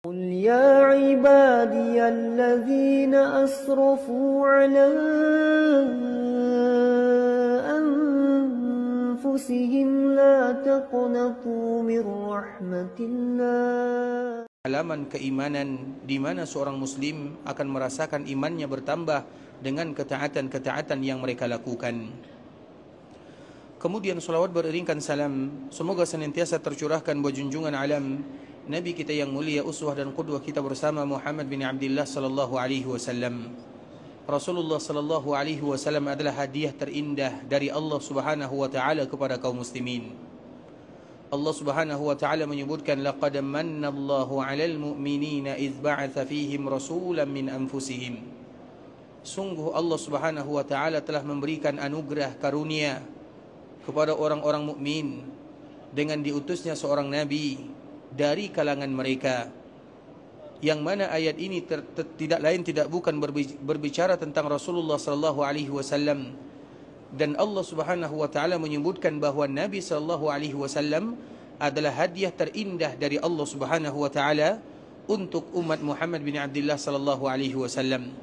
قل يا عبادي الذين أسرفوا على أنفسهم لا تقنطوا من رحمة الله. Alaman keimanan di mana seorang muslim akan merasakan imannya bertambah dengan ketaatan-ketaatan yang mereka lakukan. Kemudian salawat beriringkan salam semoga senantiasa tercurahkan buat junjungan alam Nabi kita yang mulia, uswah dan qudwah kita bersama Muhammad bin Abdullah sallallahu alaihi wasallam. Rasulullah sallallahu alaihi wasallam adalah hadiah terindah dari Allah Subhanahu wa taala kepada kaum muslimin. Allah Subhanahu wa taala menyebutkan laqad mannallahu 'alal mu'minina idz ba'atsa fihim rasulan min anfusihim. Sungguh Allah Subhanahu wa taala telah memberikan anugerah karunia kepada orang-orang mukmin dengan diutusnya seorang nabi dari kalangan mereka, yang mana ayat ini tidak lain tidak bukan berbicara tentang Rasulullah sallallahu alaihi wasallam, dan Allah Subhanahu wa taala menyebutkan bahawa Nabi sallallahu alaihi wasallam adalah hadiah terindah dari Allah Subhanahu wa taala untuk umat Muhammad bin Abdullah sallallahu alaihi wasallam.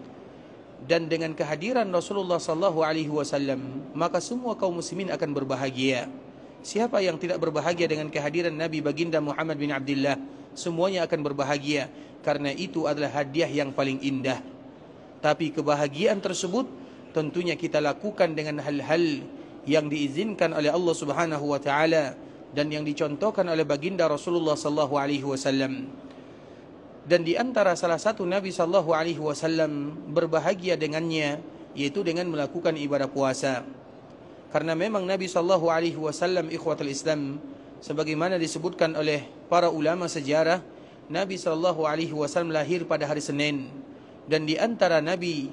Dan dengan kehadiran Rasulullah sallallahu alaihi wasallam, maka semua kaum muslimin akan berbahagia. Siapa yang tidak berbahagia dengan kehadiran Nabi baginda Muhammad bin Abdullah? Semuanya akan berbahagia, karena itu adalah hadiah yang paling indah. Tapi kebahagiaan tersebut tentunya kita lakukan dengan hal-hal yang diizinkan oleh Allah Subhanahu wa taala dan yang dicontohkan oleh baginda Rasulullah sallallahu alaihi wasallam. Dan di antara salah satu Nabi sallallahu alaihi wasallam berbahagia dengannya, yaitu dengan melakukan ibadah puasa. Karena memang Nabi sallallahu alaihi wasallam, ikhwatul Islam, sebagaimana disebutkan oleh para ulama sejarah, Nabi sallallahu alaihi wasallam lahir pada hari Senin, dan di antara Nabi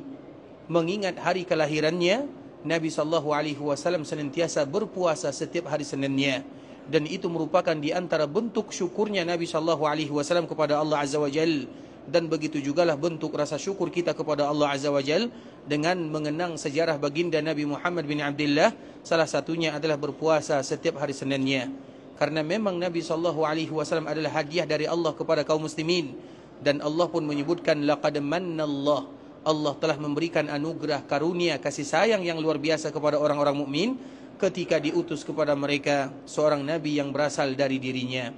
mengingat hari kelahirannya, Nabi sallallahu alaihi wasallam senantiasa berpuasa setiap hari Seninnya, dan itu merupakan di antara bentuk syukurnya Nabi sallallahu alaihi wasallam kepada Allah Azza wa Jalla. Dan begitu jugalah bentuk rasa syukur kita kepada Allah Azza wa Jal dengan mengenang sejarah baginda Nabi Muhammad bin Abdullah. Salah satunya adalah berpuasa setiap hari Seninnya. Karena memang Nabi sallallahu alaihi wasallam adalah hadiah dari Allah kepada kaum muslimin, dan Allah pun menyebutkan laqad mannallah, Allah telah memberikan anugerah karunia kasih sayang yang luar biasa kepada orang-orang mukmin ketika diutus kepada mereka seorang nabi yang berasal dari dirinya.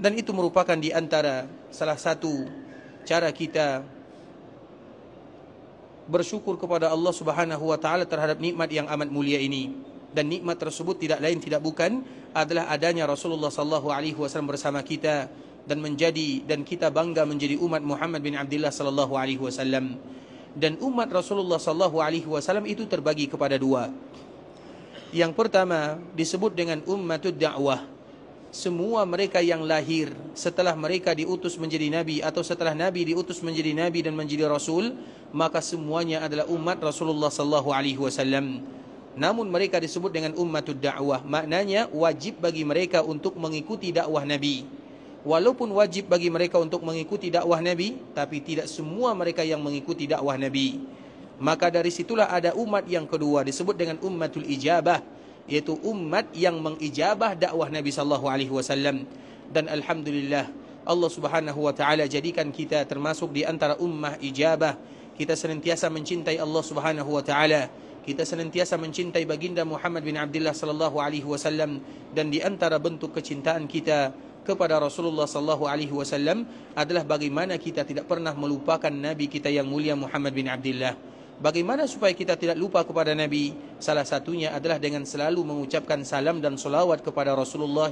Dan itu merupakan di antara salah satu cara kita bersyukur kepada Allah Subhanahu wa taala terhadap nikmat yang amat mulia ini. Dan nikmat tersebut tidak lain tidak bukan adalah adanya Rasulullah sallallahu alaihi wasallam bersama kita, dan kita bangga menjadi umat Muhammad bin Abdullah sallallahu alaihi wasallam. Dan umat Rasulullah sallallahu alaihi wasallam itu terbagi kepada dua. Yang pertama disebut dengan ummatud da'wah. Semua mereka yang lahir setelah mereka diutus menjadi nabi, atau setelah nabi diutus menjadi nabi dan menjadi rasul, maka semuanya adalah umat Rasulullah sallallahu alaihi wasallam. Namun mereka disebut dengan ummatud da'wah. Maknanya wajib bagi mereka untuk mengikuti dakwah nabi. Walaupun wajib bagi mereka untuk mengikuti dakwah nabi, tapi tidak semua mereka yang mengikuti dakwah nabi. Maka dari situlah ada umat yang kedua disebut dengan ummatul ijabah, yaitu umat yang mengijabah dakwah Nabi sallallahu alaihi wasallam. Dan alhamdulillah Allah Subhanahu wa taala jadikan kita termasuk di antara ummah ijabah. Kita senantiasa mencintai Allah Subhanahu wa taala. Kita senantiasa mencintai baginda Muhammad bin Abdullah sallallahu alaihi wasallam, dan di antara bentuk kecintaan kita kepada Rasulullah sallallahu alaihi wasallam adalah bagaimana kita tidak pernah melupakan nabi kita yang mulia Muhammad bin Abdullah. Bagaimana supaya kita tidak lupa kepada Nabi? Salah satunya adalah dengan selalu mengucapkan salam dan solawat kepada Rasulullah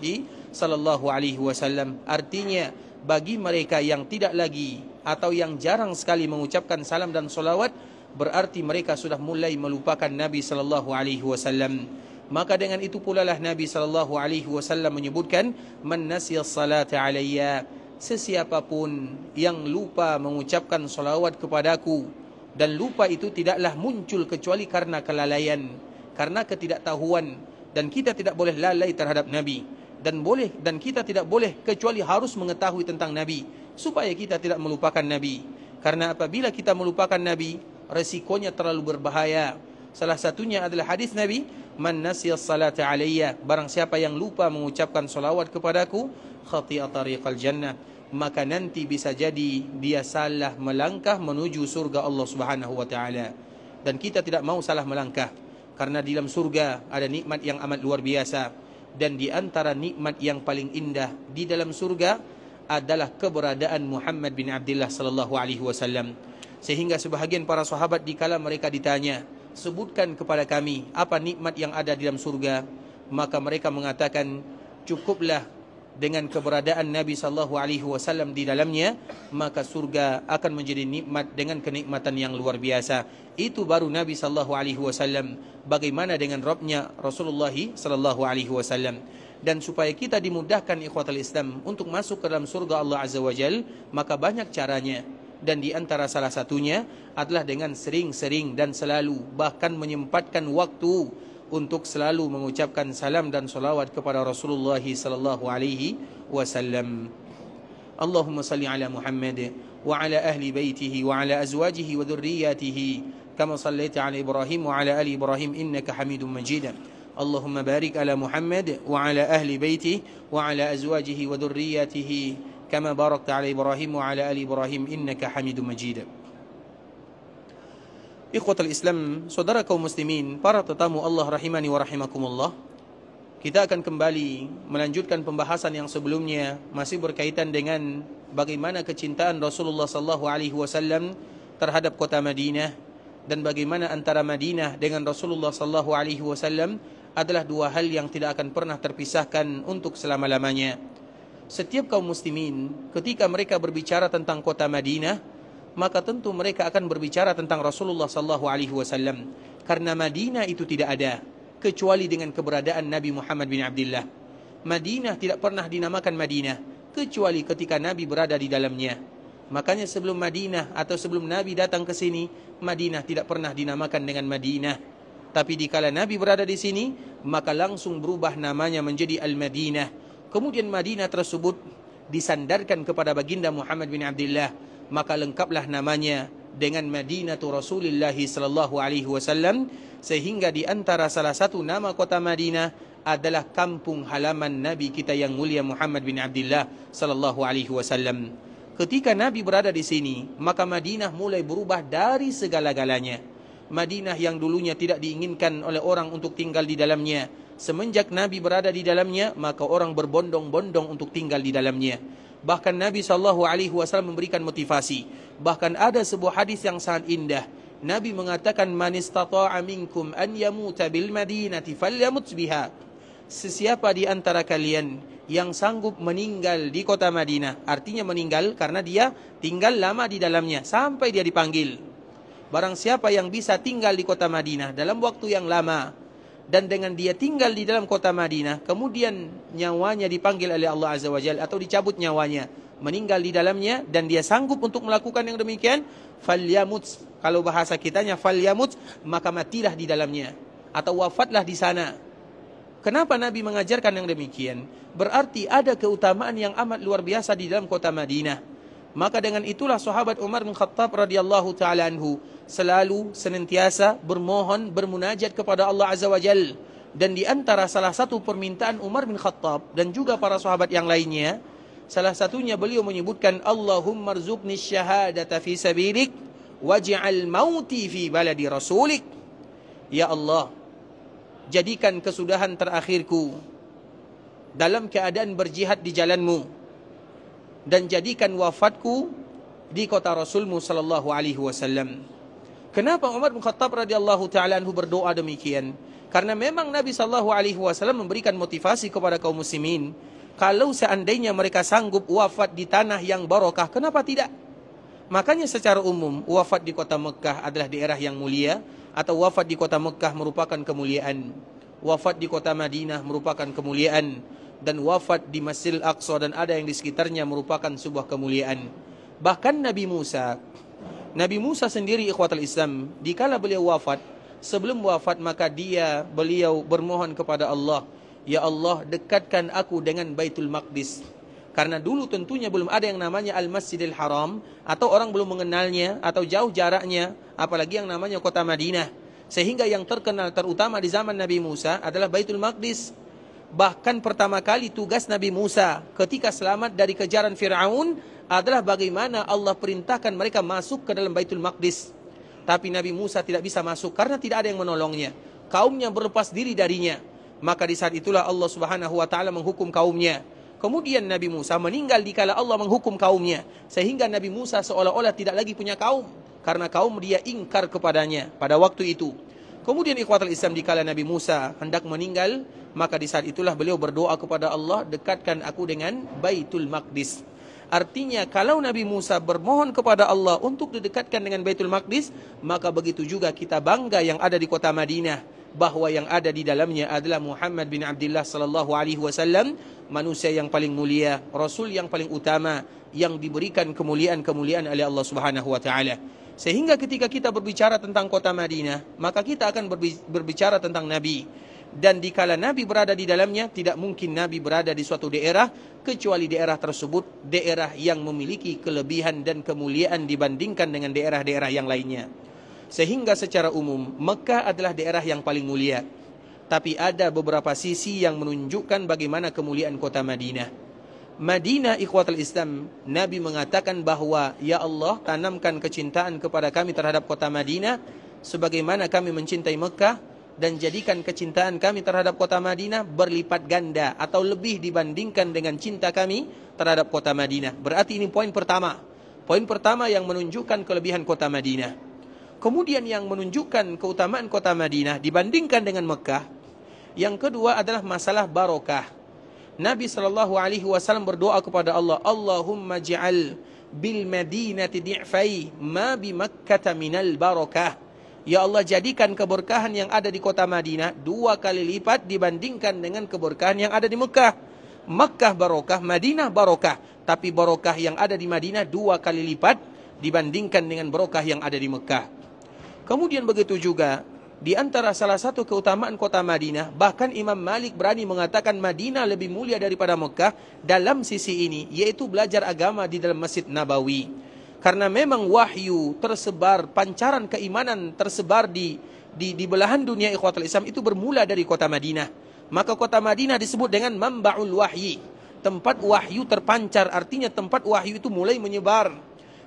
sallallahu alaihi wasallam. Artinya, bagi mereka yang tidak lagi atau yang jarang sekali mengucapkan salam dan solawat, berarti mereka sudah mulai melupakan Nabi sallallahu alaihi wasallam. Maka dengan itu pula lah Nabi sallallahu alaihi wasallam menyebutkan, man nasiyas salata alayya, sesiapapun yang lupa mengucapkan solawat kepadaku. Dan lupa itu tidaklah muncul kecuali karena kelalaian, karena ketidaktahuan. Dan kita tidak boleh lalai terhadap Nabi, dan kita tidak boleh kecuali harus mengetahui tentang Nabi supaya kita tidak melupakan Nabi. Karena apabila kita melupakan Nabi, resikonya terlalu berbahaya. Salah satunya adalah hadis Nabi, man nasiyas salata alayya, barang siapa yang lupa mengucapkan salawat kepadaku, khati'a tariqal jannah, maka nanti bisa jadi dia salah melangkah menuju surga Allah Subhanahu wa taala. Dan kita tidak mau salah melangkah, karena di dalam surga ada nikmat yang amat luar biasa, dan di antara nikmat yang paling indah di dalam surga adalah keberadaan Muhammad bin Abdullah sallallahu alaihi wasallam. Sehingga sebahagian para sahabat dikala mereka ditanya, sebutkan kepada kami apa nikmat yang ada di dalam surga, maka mereka mengatakan, cukuplah dengan keberadaan Nabi sallallahu alaihi wasallam di dalamnya, maka surga akan menjadi nikmat dengan kenikmatan yang luar biasa. Itu baru Nabi sallallahu alaihi wasallam. Bagaimana dengan Rabbnya Rasulullah sallallahu alaihi wasallam? Dan supaya kita dimudahkan ikhwatal Islam untuk masuk ke dalam surga Allah Azza wa Jal, maka banyak caranya. Dan di antara salah satunya adalah dengan sering-sering dan selalu, bahkan menyempatkan waktu untuk selalu mengucapkan salam dan salawat kepada Rasulullah sallallahu alaihi wasallam. Allahumma salli ala Muhammad wa ala ahli baitihi wa ala azwajihi wa dhurriyyatihi kama sallaita ala Ibrahim wa ala ali Ibrahim innaka Hamidum Majid. Allahumma barik ala Muhammad wa ala ahli baitihi wa ala azwajihi wa dhurriyyatihi kama barakta ala Ibrahim wa ala ali Ibrahim innaka Hamidum Majid. Ikhwatul Islam, saudara kaum muslimin, para tetamu Allah rahimani wa rahimakumullah. Kita akan kembali melanjutkan pembahasan yang sebelumnya, masih berkaitan dengan bagaimana kecintaan Rasulullah sallallahu alaihi wasallam terhadap kota Madinah, dan bagaimana antara Madinah dengan Rasulullah sallallahu alaihi wasallam adalah dua hal yang tidak akan pernah terpisahkan untuk selama-lamanya. Setiap kaum muslimin ketika mereka berbicara tentang kota Madinah, maka tentu mereka akan berbicara tentang Rasulullah sallallahu alaihi wasallam, karena Madinah itu tidak ada kecuali dengan keberadaan Nabi Muhammad bin Abdullah. Madinah tidak pernah dinamakan Madinah kecuali ketika Nabi berada di dalamnya. Makanya sebelum Madinah atau sebelum Nabi datang ke sini, Madinah tidak pernah dinamakan dengan Madinah. Tapi dikala Nabi berada di sini, maka langsung berubah namanya menjadi Al-Madinah. Kemudian Madinah tersebut disandarkan kepada baginda Muhammad bin Abdullah, maka lengkaplah namanya dengan Madinatu Rasulillah sallallahu alaihi wasallam, sehingga di antara salah satu nama kota Madinah adalah kampung halaman Nabi kita yang mulia Muhammad bin Abdullah sallallahu alaihi wasallam. Ketika Nabi berada di sini, maka Madinah mulai berubah dari segala-galanya. Madinah yang dulunya tidak diinginkan oleh orang untuk tinggal di dalamnya, semenjak Nabi berada di dalamnya, maka orang berbondong-bondong untuk tinggal di dalamnya. Bahkan Nabi SAW memberikan motivasi. Bahkan ada sebuah hadis yang sangat indah. Nabi mengatakan, man istata'a minkum an yamuta bil madinati falyamut biha. Sesiapa di antara kalian yang sanggup meninggal di kota Madinah, artinya meninggal karena dia tinggal lama di dalamnya sampai dia dipanggil. Barang siapa yang bisa tinggal di kota Madinah dalam waktu yang lama, dan dengan dia tinggal di dalam kota Madinah, kemudian nyawanya dipanggil oleh Allah Azza wa Jalla atau dicabut nyawanya, meninggal di dalamnya, dan dia sanggup untuk melakukan yang demikian, falyamut, kalau bahasa kitanya falyamut, maka matilah di dalamnya atau wafatlah di sana. Kenapa Nabi mengajarkan yang demikian? Berarti ada keutamaan yang amat luar biasa di dalam kota Madinah. Maka dengan itulah sahabat Umar bin Khattab radhiyallahu taala anhu selalu senantiasa bermohon, bermunajat kepada Allah Azza wa Jalla. Dan di antara salah satu permintaan Umar bin Khattab dan juga para sahabat yang lainnya, salah satunya beliau menyebutkan, Allahumma rzuqni syahadata fi sabilik waj'al mauti fi baladi rasulik. Ya Allah, jadikan kesudahan terakhirku dalam keadaan berjihad di jalanmu, dan jadikan wafatku di kota Rasulmu sallallahu alaihi wasallam. Kenapa Umar bin Khattab radhiyallahu taala anhu berdoa demikian? Karena memang Nabi sallallahu alaihi wasallam memberikan motivasi kepada kaum muslimin, kalau seandainya mereka sanggup wafat di tanah yang barokah, kenapa tidak? Makanya secara umum wafat di kota Mekah adalah daerah yang mulia, atau wafat di kota Mekah merupakan kemuliaan. Wafat di kota Madinah merupakan kemuliaan, dan wafat di Masjidil Aqsa dan ada yang di sekitarnya merupakan sebuah kemuliaan. Bahkan Nabi Musa sendiri ikhwatul Islam, dikala beliau wafat, sebelum wafat maka beliau bermohon kepada Allah, ya Allah, dekatkan aku dengan Baitul Maqdis. Karena dulu tentunya belum ada yang namanya Al-Masjidil Haram, atau orang belum mengenalnya, atau jauh jaraknya, apalagi yang namanya kota Madinah. Sehingga yang terkenal terutama di zaman Nabi Musa adalah Baitul Maqdis. Bahkan pertama kali tugas Nabi Musa ketika selamat dari kejaran Fir'aun adalah bagaimana Allah perintahkan mereka masuk ke dalam Baitul Maqdis. Tapi Nabi Musa tidak bisa masuk karena tidak ada yang menolongnya. Kaumnya berlepas diri darinya. Maka di saat itulah Allah Subhanahu wa taala menghukum kaumnya. Kemudian Nabi Musa meninggal dikala Allah menghukum kaumnya. Sehingga Nabi Musa seolah-olah tidak lagi punya kaum. Karena kaum dia ingkar kepadanya pada waktu itu. Kemudian ikhwatul Islam dikala Nabi Musa hendak meninggal, maka di saat itulah beliau berdoa kepada Allah, dekatkan aku dengan Baitul Maqdis. Artinya kalau Nabi Musa bermohon kepada Allah untuk didekatkan dengan Baitul Maqdis, maka begitu juga kita bangga yang ada di kota Madinah, bahwa yang ada di dalamnya adalah Muhammad bin Abdullah sallallahu alaihi wasallam, manusia yang paling mulia, rasul yang paling utama, yang diberikan kemuliaan-kemuliaan oleh Allah Subhanahu wa taala. Sehingga ketika kita berbicara tentang kota Madinah, maka kita akan berbicara tentang Nabi. Dan dikala Nabi berada di dalamnya, tidak mungkin Nabi berada di suatu daerah, kecuali daerah tersebut daerah yang memiliki kelebihan dan kemuliaan dibandingkan dengan daerah-daerah yang lainnya. Sehingga secara umum, Mekah adalah daerah yang paling mulia. Tapi ada beberapa sisi yang menunjukkan bagaimana kemuliaan kota Madinah. Madinah ikhwatul Islam, Nabi mengatakan bahwa ya Allah tanamkan kecintaan kepada kami terhadap kota Madinah sebagaimana kami mencintai Mekah, dan jadikan kecintaan kami terhadap kota Madinah berlipat ganda atau lebih dibandingkan dengan cinta kami terhadap kota Madinah. Berarti ini poin pertama. Poin pertama yang menunjukkan kelebihan kota Madinah. Kemudian yang menunjukkan keutamaan kota Madinah dibandingkan dengan Mekah, yang kedua adalah masalah barokah. Nabi SAW berdoa kepada Allah, Allahumma ja'al bil madinati di'fai ma bi Makkah minal barakah. Ya Allah, jadikan keberkahan yang ada di kota Madinah 2 kali lipat dibandingkan dengan keberkahan yang ada di Mekah. Mekah barokah, Madinah barokah, tapi barokah yang ada di Madinah 2 kali lipat dibandingkan dengan barokah yang ada di Mekah. Kemudian begitu juga di antara salah satu keutamaan kota Madinah, bahkan Imam Malik berani mengatakan Madinah lebih mulia daripada Mekah dalam sisi ini, yaitu belajar agama di dalam Masjid Nabawi. Karena memang wahyu tersebar, pancaran keimanan tersebar di belahan dunia ikhwatul Islam itu bermula dari kota Madinah. Maka kota Madinah disebut dengan Mamba'ul Wahyi, tempat wahyu terpancar, artinya tempat wahyu itu mulai menyebar.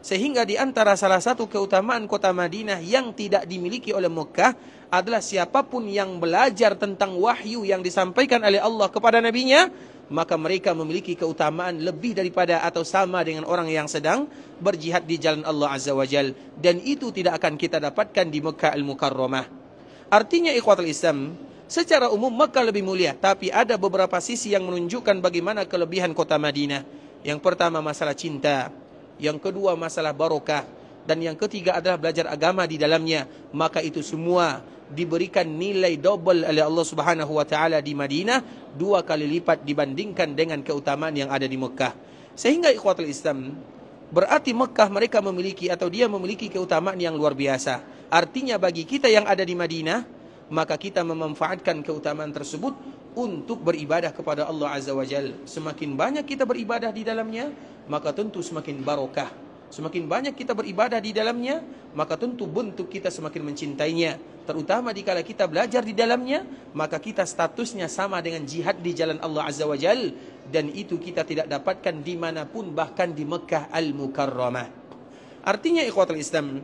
Sehingga di antara salah satu keutamaan kota Madinah yang tidak dimiliki oleh Mekah adalah siapapun yang belajar tentang wahyu yang disampaikan oleh Allah kepada nabinya, maka mereka memiliki keutamaan lebih daripada atau sama dengan orang yang sedang berjihad di jalan Allah Azza wa Jal. Dan itu tidak akan kita dapatkan di Mekah Al-Mukarramah. Artinya ikhwatul Islam, secara umum Mekah lebih mulia, tapi ada beberapa sisi yang menunjukkan bagaimana kelebihan kota Madinah. Yang pertama masalah cinta, yang kedua masalah barokah, dan yang ketiga adalah belajar agama di dalamnya. Maka itu semua diberikan nilai double oleh Allah Subhanahu wa taala di Madinah 2 kali lipat dibandingkan dengan keutamaan yang ada di Mekah. Sehingga ikhwatul Islam, berarti Mekah mereka memiliki atau dia memiliki keutamaan yang luar biasa. Artinya bagi kita yang ada di Madinah, maka kita memanfaatkan keutamaan tersebut untuk beribadah kepada Allah Azza wa Jal. Semakin banyak kita beribadah di dalamnya, maka tentu semakin barokah. Semakin banyak kita beribadah di dalamnya, maka tentu bentuk kita semakin mencintainya. Terutama dikala kita belajar di dalamnya, maka kita statusnya sama dengan jihad di jalan Allah Azza wa Jal. Dan itu kita tidak dapatkan dimanapun, bahkan di Mekah Al-Mukarramah. Artinya ikhwatul Islam,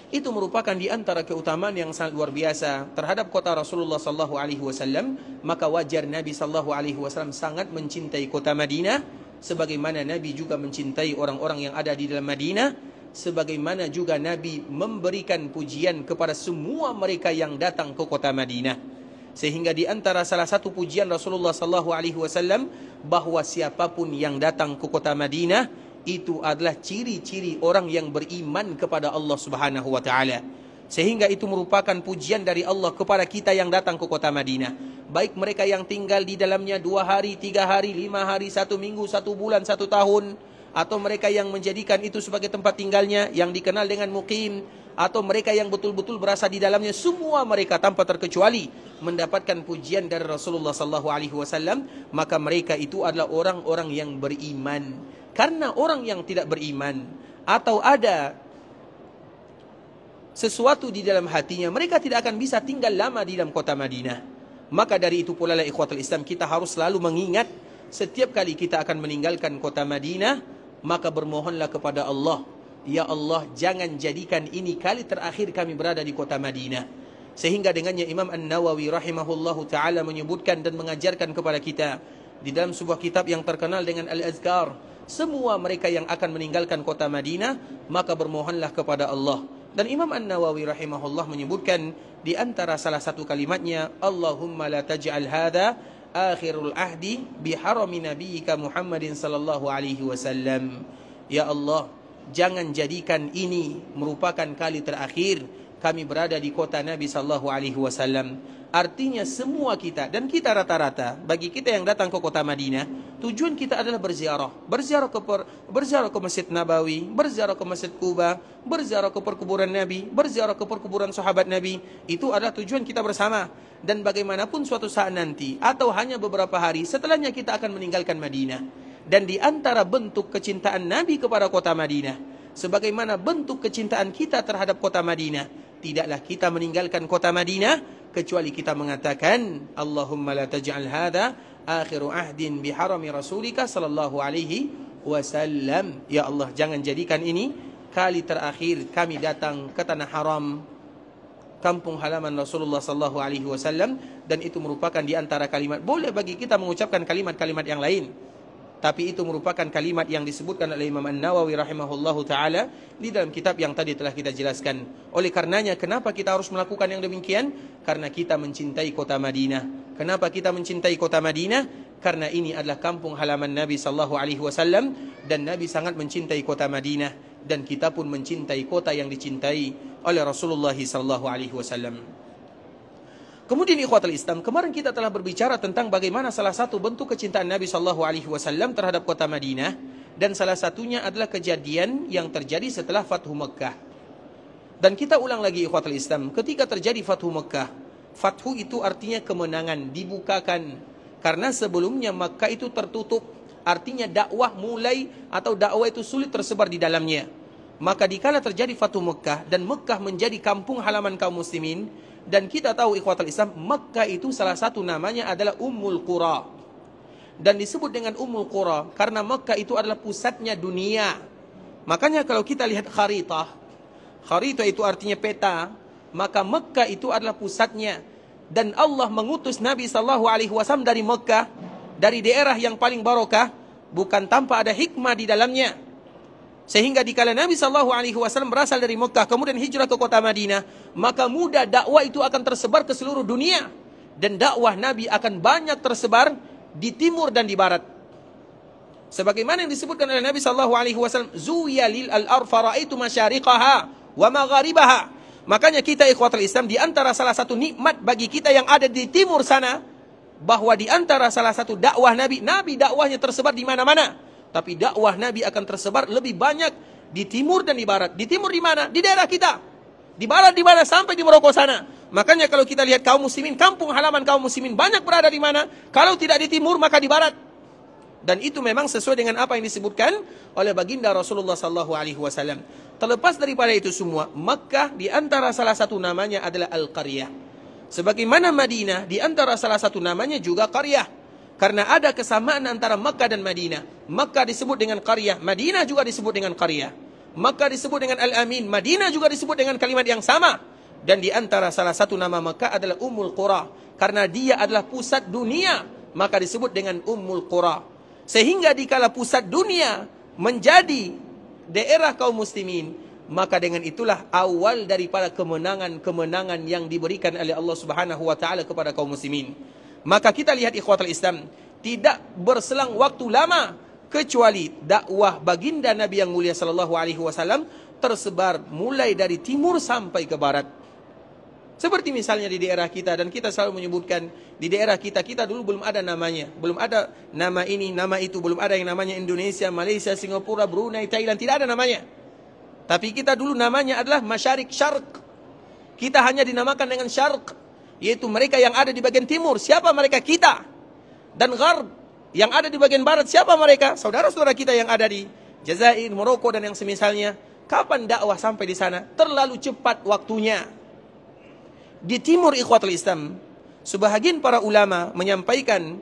itu merupakan di antara keutamaan yang sangat luar biasa terhadap kota Rasulullah sallallahu alaihi wasallam. Maka wajar Nabi sallallahu alaihi wasallam sangat mencintai kota Madinah, sebagaimana Nabi juga mencintai orang-orang yang ada di dalam Madinah, sebagaimana juga Nabi memberikan pujian kepada semua mereka yang datang ke kota Madinah. Sehingga di antara salah satu pujian Rasulullah sallallahu alaihi wasallam bahwa siapapun yang datang ke kota Madinah itu adalah ciri-ciri orang yang beriman kepada Allah Subhanahu wa taala. Sehingga itu merupakan pujian dari Allah kepada kita yang datang ke kota Madinah. Baik mereka yang tinggal di dalamnya 2 hari, 3 hari, 5 hari, 1 minggu, 1 bulan, 1 tahun, atau mereka yang menjadikan itu sebagai tempat tinggalnya yang dikenal dengan muqim, atau mereka yang betul-betul berasa di dalamnya, semua mereka tanpa terkecuali mendapatkan pujian dari Rasulullah sallallahu alaihi wasallam. Maka mereka itu adalah orang-orang yang beriman. Karena orang yang tidak beriman atau ada sesuatu di dalam hatinya, mereka tidak akan bisa tinggal lama di dalam kota Madinah. Maka dari itu pula lah ikhwatul Islam, kita harus selalu mengingat setiap kali kita akan meninggalkan kota Madinah, maka bermohonlah kepada Allah, ya Allah, jangan jadikan ini kali terakhir kami berada di kota Madinah. Sehingga dengannya Imam An-Nawawi rahimahullahu ta'ala menyebutkan dan mengajarkan kepada kita di dalam sebuah kitab yang terkenal dengan Al-Azkar, semua mereka yang akan meninggalkan kota Madinah, maka bermohonlah kepada Allah. Dan Imam An-Nawawi rahimahullah menyebutkan di antara salah satu kalimatnya, Allahumma la taj'al hadha akhirul ahdi biharami nabiyyika Muhammadin sallallahu alaihi wasallam. Ya Allah, jangan jadikan ini merupakan kali terakhir kami berada di kota Nabi sallallahu alaihi wasallam. Artinya semua kita, dan kita rata-rata, bagi kita yang datang ke kota Madinah, tujuan kita adalah berziarah. Berziarah ke Masjid Nabawi, berziarah ke Masjid Quba, berziarah ke perkuburan Nabi, berziarah ke perkuburan sahabat Nabi. Itu adalah tujuan kita bersama. Dan bagaimanapun suatu saat nanti, atau hanya beberapa hari setelahnya kita akan meninggalkan Madinah. Dan di antara bentuk kecintaan Nabi kepada kota Madinah, sebagaimana bentuk kecintaan kita terhadap kota Madinah, tidaklah kita meninggalkan kota Madinah kecuali kita mengatakan, Allahumma la taj'al hadha akhiru ahdin biharami rasulika sallallahu alaihi wasallam. Ya Allah, jangan jadikan ini kali terakhir kami datang ke tanah haram, kampung halaman Rasulullah sallallahu alaihi wasallam. Dan itu merupakan di antara kalimat, boleh bagi kita mengucapkan kalimat-kalimat yang lain, tapi itu merupakan kalimat yang disebutkan oleh Imam An-Nawawi rahimahullahu ta'ala di dalam kitab yang tadi telah kita jelaskan. Oleh karenanya, kenapa kita harus melakukan yang demikian? Karena kita mencintai kota Madinah. Kenapa kita mencintai kota Madinah? Karena ini adalah kampung halaman Nabi sallallahu alaihi wasallam, dan Nabi sangat mencintai kota Madinah, dan kita pun mencintai kota yang dicintai oleh Rasulullah sallallahu alaihi wasallam. Kemudian ikhwatul Islam, kemarin kita telah berbicara tentang bagaimana salah satu bentuk kecintaan Nabi sallallahu alaihi wasallam terhadap kota Madinah, dan salah satunya adalah kejadian yang terjadi setelah Fathu Mekah. Dan kita ulang lagi ikhwatul Islam, ketika terjadi Fathu Mekah, Fathu itu artinya kemenangan, dibukakan. Karena sebelumnya Mekah itu tertutup, artinya dakwah mulai atau dakwah itu sulit tersebar di dalamnya. Maka dikala terjadi Fathu Mekah dan Mekah menjadi kampung halaman kaum muslimin, dan kita tahu ikhwatul Islam, Mekah itu salah satu namanya adalah Ummul Qura. Dan disebut dengan Ummul Qura karena Mekah itu adalah pusatnya dunia. Makanya kalau kita lihat kharitah itu artinya peta, maka Mekah itu adalah pusatnya. Dan Allah mengutus Nabi sallallahu alaihi wasallam dari Mekah, dari daerah yang paling barokah, bukan tanpa ada hikmah di dalamnya. Sehingga dikala Nabi sallallahu alaihi wasallam berasal dari Mekah kemudian hijrah ke kota Madinah, maka mudah dakwah itu akan tersebar ke seluruh dunia, dan dakwah Nabi akan banyak tersebar di timur dan di barat. Sebagaimana yang disebutkan oleh Nabi sallallahu alaihi wasallam, "Zuyalil al-ard faraitu masyariqaha wa magharibaha." Makanya kita ikhwatul Islam, di antara salah satu nikmat bagi kita yang ada di timur sana, bahwa di antara salah satu dakwah Nabi dakwahnya tersebar di mana-mana. Tapi dakwah Nabi akan tersebar lebih banyak di timur dan di barat. Di timur di mana? Di daerah kita. Di barat di mana? Sampai di Maroko sana. Makanya kalau kita lihat kaum muslimin, kampung halaman kaum muslimin banyak berada di mana? Kalau tidak di timur, maka di barat. Dan itu memang sesuai dengan apa yang disebutkan oleh baginda Rasulullah sallallahu alaihi wasallam. Terlepas daripada itu semua, Makkah di antara salah satu namanya adalah Al-Qaryah. Sebagaimana Madinah di antara salah satu namanya juga Qaryah. Karena ada kesamaan antara Makkah dan Madinah. Makkah disebut dengan Qaryah, Madinah juga disebut dengan Qaryah. Makkah disebut dengan Al-Amin, Madinah juga disebut dengan kalimat yang sama. Dan di antara salah satu nama Makkah adalah Ummul Qura. Karena dia adalah pusat dunia, maka disebut dengan Ummul Qura. Sehingga dikala pusat dunia menjadi daerah kaum muslimin, maka dengan itulah awal daripada kemenangan-kemenangan yang diberikan oleh Allah Subhanahu wa taala kepada kaum muslimin. Maka kita lihat ikhwatul Islam, tidak berselang waktu lama kecuali dakwah baginda Nabi yang mulia sallallahu alaihi wasallam tersebar mulai dari timur sampai ke barat. Seperti misalnya di daerah kita, dan kita selalu menyebutkan di daerah kita dulu belum ada namanya, belum ada nama ini, nama itu, belum ada yang namanya Indonesia, Malaysia, Singapura, Brunei, Thailand, tidak ada namanya. Tapi kita dulu namanya adalah Masyarik Syarq. Kita hanya dinamakan dengan Syarq, yaitu mereka yang ada di bagian timur. Siapa mereka? Kita. Dan Gharb, yang ada di bagian barat. Siapa mereka? Saudara-saudara kita yang ada di Jazair, Maroko, dan yang semisalnya. Kapan dakwah sampai di sana? Terlalu cepat waktunya. Di timur ikhwatul Islam, Sebahagian para ulama menyampaikan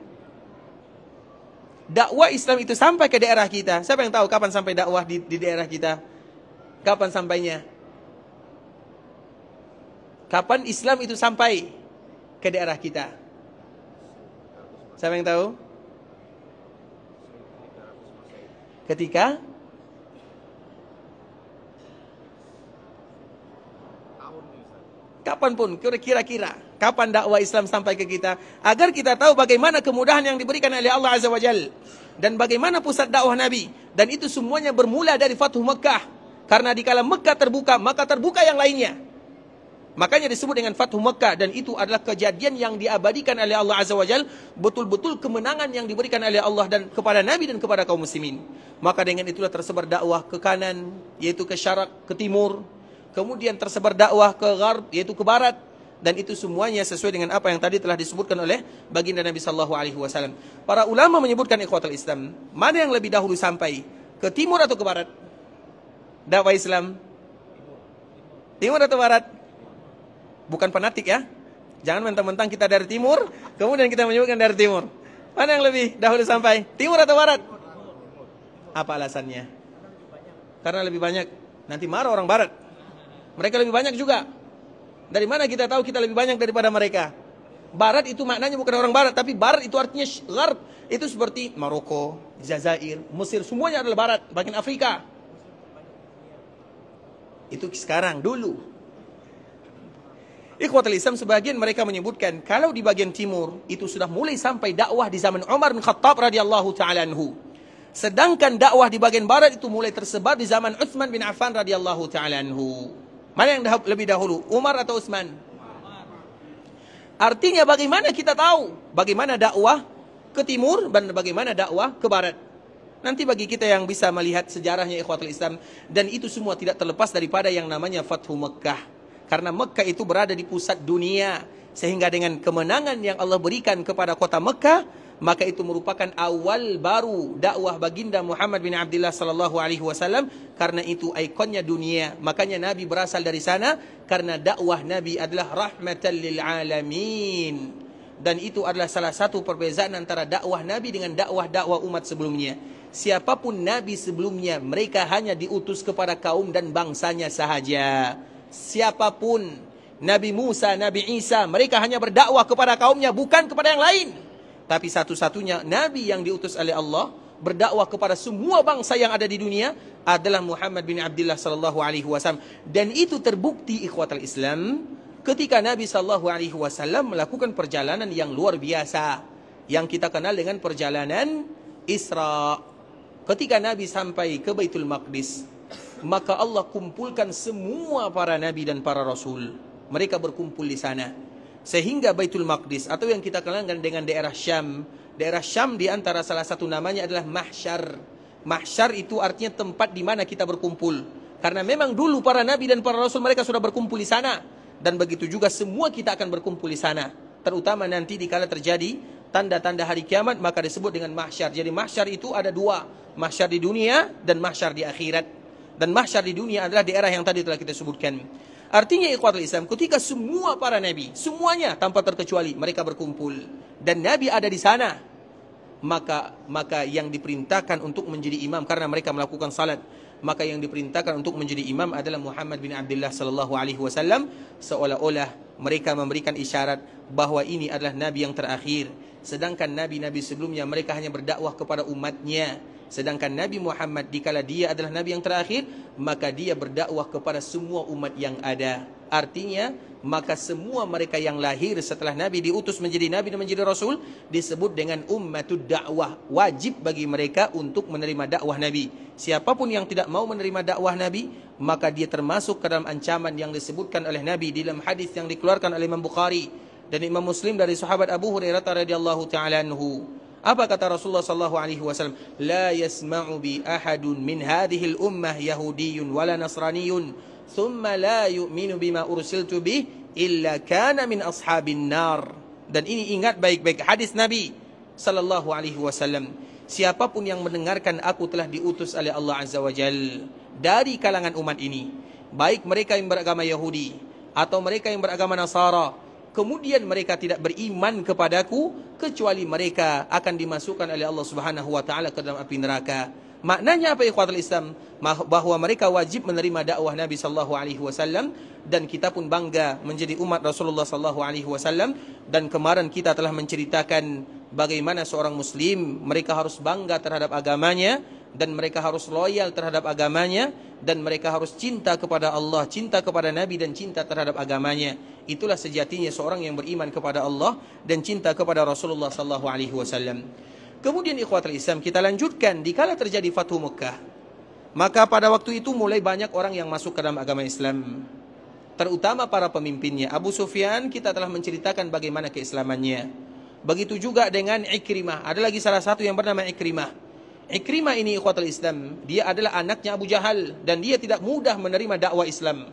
dakwah Islam itu sampai ke daerah kita. Siapa yang tahu kapan sampai dakwah di daerah kita? Kapan sampainya? Kapan Islam itu sampai ke daerah kita? Siapa yang tahu? Ketika kapanpun, kira-kira kapan dakwah Islam sampai ke kita, agar kita tahu bagaimana kemudahan yang diberikan oleh Allah Azza wa Jalla dan bagaimana pusat dakwah Nabi, dan itu semuanya bermula dari Fathu Mekah, karena dikala Mekah terbuka, maka terbuka yang lainnya. Makanya disebut dengan Fathu Mekah, dan itu adalah kejadian yang diabadikan oleh Allah Azza wa Jalla, betul-betul kemenangan yang diberikan oleh Allah dan kepada Nabi dan kepada kaum muslimin. Maka dengan itulah tersebar dakwah ke kanan, yaitu ke syarak, ke timur. Kemudian tersebar dakwah ke gharb, yaitu ke barat. Dan itu semuanya sesuai dengan apa yang tadi telah disebutkan oleh baginda Nabi sallallahu alaihi wasallam. Para ulama menyebutkan ikhwatul Islam, mana yang lebih dahulu sampai? Ke timur atau ke barat? Dakwah Islam timur atau barat? Bukan fanatik ya. Jangan mentang-mentang kita dari timur, kemudian kita menyebutkan dari timur. Mana yang lebih dahulu sampai? Timur atau barat? Apa alasannya? Karena lebih banyak. Nanti marah orang barat. Mereka lebih banyak juga. Dari mana kita tahu kita lebih banyak daripada mereka? Barat itu maknanya bukan orang barat, tapi barat itu artinya gharb. Itu seperti Maroko, Jazair, Mesir, semuanya adalah barat, bagian Afrika. Itu sekarang, dulu. Ikhwatul Islam, sebagian mereka menyebutkan kalau di bagian timur itu sudah mulai sampai dakwah di zaman Umar bin Khattab radhiyallahu taala anhu. Sedangkan dakwah di bagian barat itu mulai tersebar di zaman Utsman bin Affan radhiyallahu taala anhu. Mana yang lebih dahulu, Umar atau Utsman? Artinya bagaimana kita tahu bagaimana dakwah ke timur dan bagaimana dakwah ke barat? Nanti bagi kita yang bisa melihat sejarahnya ikhwatul Islam, dan itu semua tidak terlepas daripada yang namanya Fathu Mekah. Karena Mekah itu berada di pusat dunia, sehingga dengan kemenangan yang Allah berikan kepada kota Mekah, maka itu merupakan awal baru dakwah baginda Muhammad bin Abdullah sallallahu alaihi wasallam, karena itu ikonnya dunia. Makanya Nabi berasal dari sana, karena dakwah Nabi adalah rahmatan lil alamin. Dan itu adalah salah satu perbezaan antara dakwah Nabi dengan dakwah-dakwah umat sebelumnya. Siapapun Nabi sebelumnya, mereka hanya diutus kepada kaum dan bangsanya sahaja. Siapapun Nabi Musa, Nabi Isa, mereka hanya berdakwah kepada kaumnya, bukan kepada yang lain. Tapi satu-satunya Nabi yang diutus oleh Allah berdakwah kepada semua bangsa yang ada di dunia adalah Muhammad bin Abdullah sallallahu alaihi wasallam. Dan itu terbukti ikhwatul Islam ketika Nabi sallallahu alaihi wasallam melakukan perjalanan yang luar biasa yang kita kenal dengan perjalanan Isra. Ketika Nabi sampai ke Baitul Maqdis, maka Allah kumpulkan semua para nabi dan para rasul. Mereka berkumpul di sana. Sehingga Baitul Maqdis, atau yang kita kenal dengan daerah Syam. Daerah Syam di antara salah satu namanya adalah Mahsyar. Mahsyar itu artinya tempat di mana kita berkumpul. Karena memang dulu para nabi dan para rasul mereka sudah berkumpul di sana. Dan begitu juga semua kita akan berkumpul di sana. Terutama nanti dikala terjadi tanda-tanda hari kiamat, maka disebut dengan Mahsyar. Jadi Mahsyar itu ada dua. Mahsyar di dunia dan Mahsyar di akhirat. Dan Mahsyar di dunia adalah daerah yang tadi telah kita sebutkan. Artinya ikhwatul Islam, ketika semua para nabi, semuanya tanpa terkecuali mereka berkumpul dan Nabi ada di sana, maka yang diperintahkan untuk menjadi imam, karena mereka melakukan salat, maka yang diperintahkan untuk menjadi imam adalah Muhammad bin Abdullah sallallahu alaihi wasallam, seolah-olah mereka memberikan isyarat bahwa ini adalah nabi yang terakhir. Sedangkan nabi-nabi sebelumnya mereka hanya berdakwah kepada umatnya. Sedangkan Nabi Muhammad dikala dia adalah Nabi yang terakhir, maka dia berdakwah kepada semua umat yang ada. Artinya, maka semua mereka yang lahir setelah Nabi diutus menjadi Nabi dan menjadi Rasul, disebut dengan ummatud dakwah. Wajib bagi mereka untuk menerima dakwah Nabi. Siapapun yang tidak mau menerima dakwah Nabi, maka dia termasuk ke dalam ancaman yang disebutkan oleh Nabi di dalam hadis yang dikeluarkan oleh Imam Bukhari dan Imam Muslim dari sahabat Abu Hurairah radhiyallahu ta'ala anhu. Apa kata Rasulullah sallallahu alaihi wasallam? La yasma'u bi ahadun min hadhihi al-ummah yahudiyyun wala nasraniyyun thumma la yu'minu bima ursiltu bih illa kana min ashabin nar. Dan ini ingat baik-baik hadis Nabi sallallahu alaihi wasallam. Siapapun yang mendengarkan aku telah diutus oleh Allah Azza wa Jalla dari kalangan umat ini, baik mereka yang beragama Yahudi atau mereka yang beragama Nasara, kemudian mereka tidak beriman kepadaku, kecuali mereka akan dimasukkan oleh Allah Subhanahu wa taala ke dalam api neraka. Maknanya apa ikhwatul Islam? Bahwa mereka wajib menerima dakwah Nabi sallallahu alaihi wasallam, dan kita pun bangga menjadi umat Rasulullah sallallahu alaihi wasallam. Dan kemarin kita telah menceritakan bagaimana seorang muslim mereka harus bangga terhadap agamanya, dan mereka harus loyal terhadap agamanya, dan mereka harus cinta kepada Allah, cinta kepada Nabi, dan cinta terhadap agamanya. Itulah sejatinya seorang yang beriman kepada Allah dan cinta kepada Rasulullah sallallahu alaihi wasallam. Kemudian ikhwatul Islam, kita lanjutkan, dikala terjadi Fathu Mekah, maka pada waktu itu mulai banyak orang yang masuk ke dalam agama Islam, terutama para pemimpinnya. Abu Sufyan kita telah menceritakan bagaimana keislamannya. Begitu juga dengan Ikrimah. Ada lagi salah satu yang bernama Ikrimah. Ikrimah ini ikhwatul Islam, dia adalah anaknya Abu Jahal, dan dia tidak mudah menerima dakwah Islam.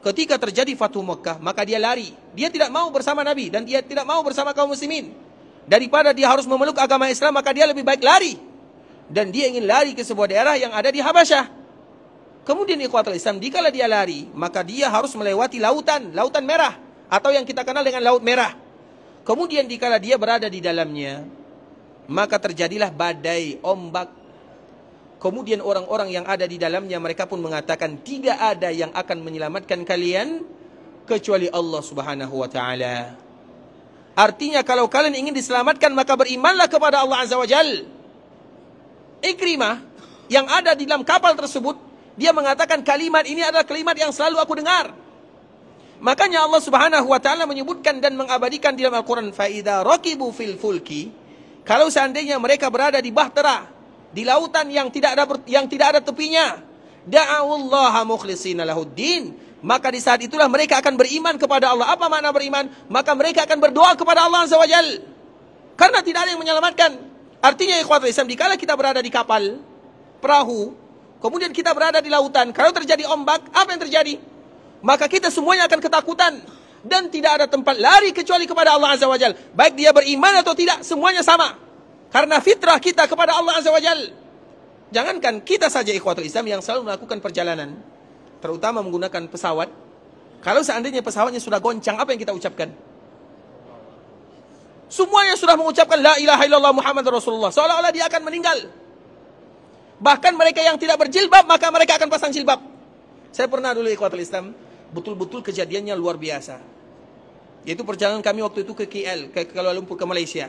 Ketika terjadi Fathu Mekah, maka dia lari. Dia tidak mau bersama Nabi, dan dia tidak mau bersama kaum muslimin. Daripada dia harus memeluk agama Islam, maka dia lebih baik lari. Dan dia ingin lari ke sebuah daerah yang ada di Habasyah. Kemudian ikhwatul Islam, dikala dia lari, maka dia harus melewati lautan merah, atau yang kita kenal dengan Laut Merah. Kemudian dikala dia berada di dalamnya, maka terjadilah badai, ombak. Kemudian orang-orang yang ada di dalamnya, mereka pun mengatakan, tidak ada yang akan menyelamatkan kalian kecuali Allah Subhanahu wa ta'ala. Artinya kalau kalian ingin diselamatkan, maka berimanlah kepada Allah Azza wa Jal. Ikrimah yang ada di dalam kapal tersebut, dia mengatakan kalimat ini adalah kalimat yang selalu aku dengar. Makanya Allah Subhanahu wa ta'ala menyebutkan dan mengabadikan di dalam Al-Quran, فَإِذَا رَكِبُوا فِي الْفُلْكِ, kalau seandainya mereka berada di bahtera, di lautan yang tidak ada tepinya, da'awullaha mukhlishina lahuddin, maka di saat itulah mereka akan beriman kepada Allah. Apa makna beriman? Maka mereka akan berdoa kepada Allah Azza wa Jal, karena tidak ada yang menyelamatkan. Artinya ikhwatul Islam, dikala kita berada di kapal, perahu, kemudian kita berada di lautan, kalau terjadi ombak, apa yang terjadi? Maka kita semuanya akan ketakutan, dan tidak ada tempat lari kecuali kepada Allah Azza wa Jal. Baik dia beriman atau tidak, semuanya sama, karena fitrah kita kepada Allah Azza wa Jal. Jangankan kita saja ikhwatul Islam yang selalu melakukan perjalanan, terutama menggunakan pesawat. Kalau seandainya pesawatnya sudah goncang, apa yang kita ucapkan? Semuanya sudah mengucapkan la ilaha illallah Muhammad Rasulullah, seolah-olah dia akan meninggal. Bahkan mereka yang tidak berjilbab, maka mereka akan pasang jilbab. Saya pernah dulu ikhwatul Islam, betul-betul kejadiannya luar biasa. Yaitu perjalanan kami waktu itu ke KL, ke Kuala Lumpur, ke Malaysia.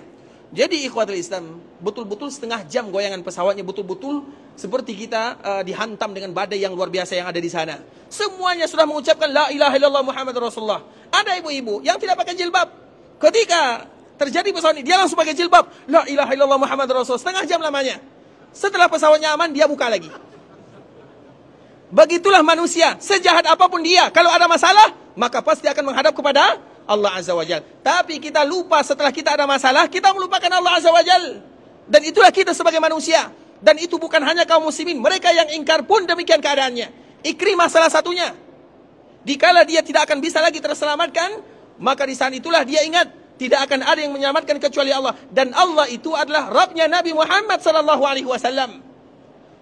Jadi ikhwatul Islam, betul-betul setengah jam goyangan pesawatnya, betul-betul seperti kita dihantam dengan badai yang luar biasa yang ada di sana. Semuanya sudah mengucapkan la ilaha illallah Muhammad Rasulullah. Ada ibu-ibu yang tidak pakai jilbab. Ketika terjadi pesawat ini, dia langsung pakai jilbab. La ilaha illallah Muhammad Rasulullah. Setengah jam lamanya. Setelah pesawatnya aman, dia buka lagi. Begitulah manusia, sejahat apapun dia, kalau ada masalah, maka pasti akan menghadap kepada Allah Azza wa Jal. Tapi kita lupa setelah kita ada masalah, kita melupakan Allah Azza wa Jal. Dan itulah kita sebagai manusia. Dan itu bukan hanya kaum muslimin, mereka yang ingkar pun demikian keadaannya. Ikrimah salah satunya. Dikala dia tidak akan bisa lagi terselamatkan, maka di saat itulah dia ingat, tidak akan ada yang menyelamatkan kecuali Allah. Dan Allah itu adalah Rabbnya Nabi Muhammad SAW.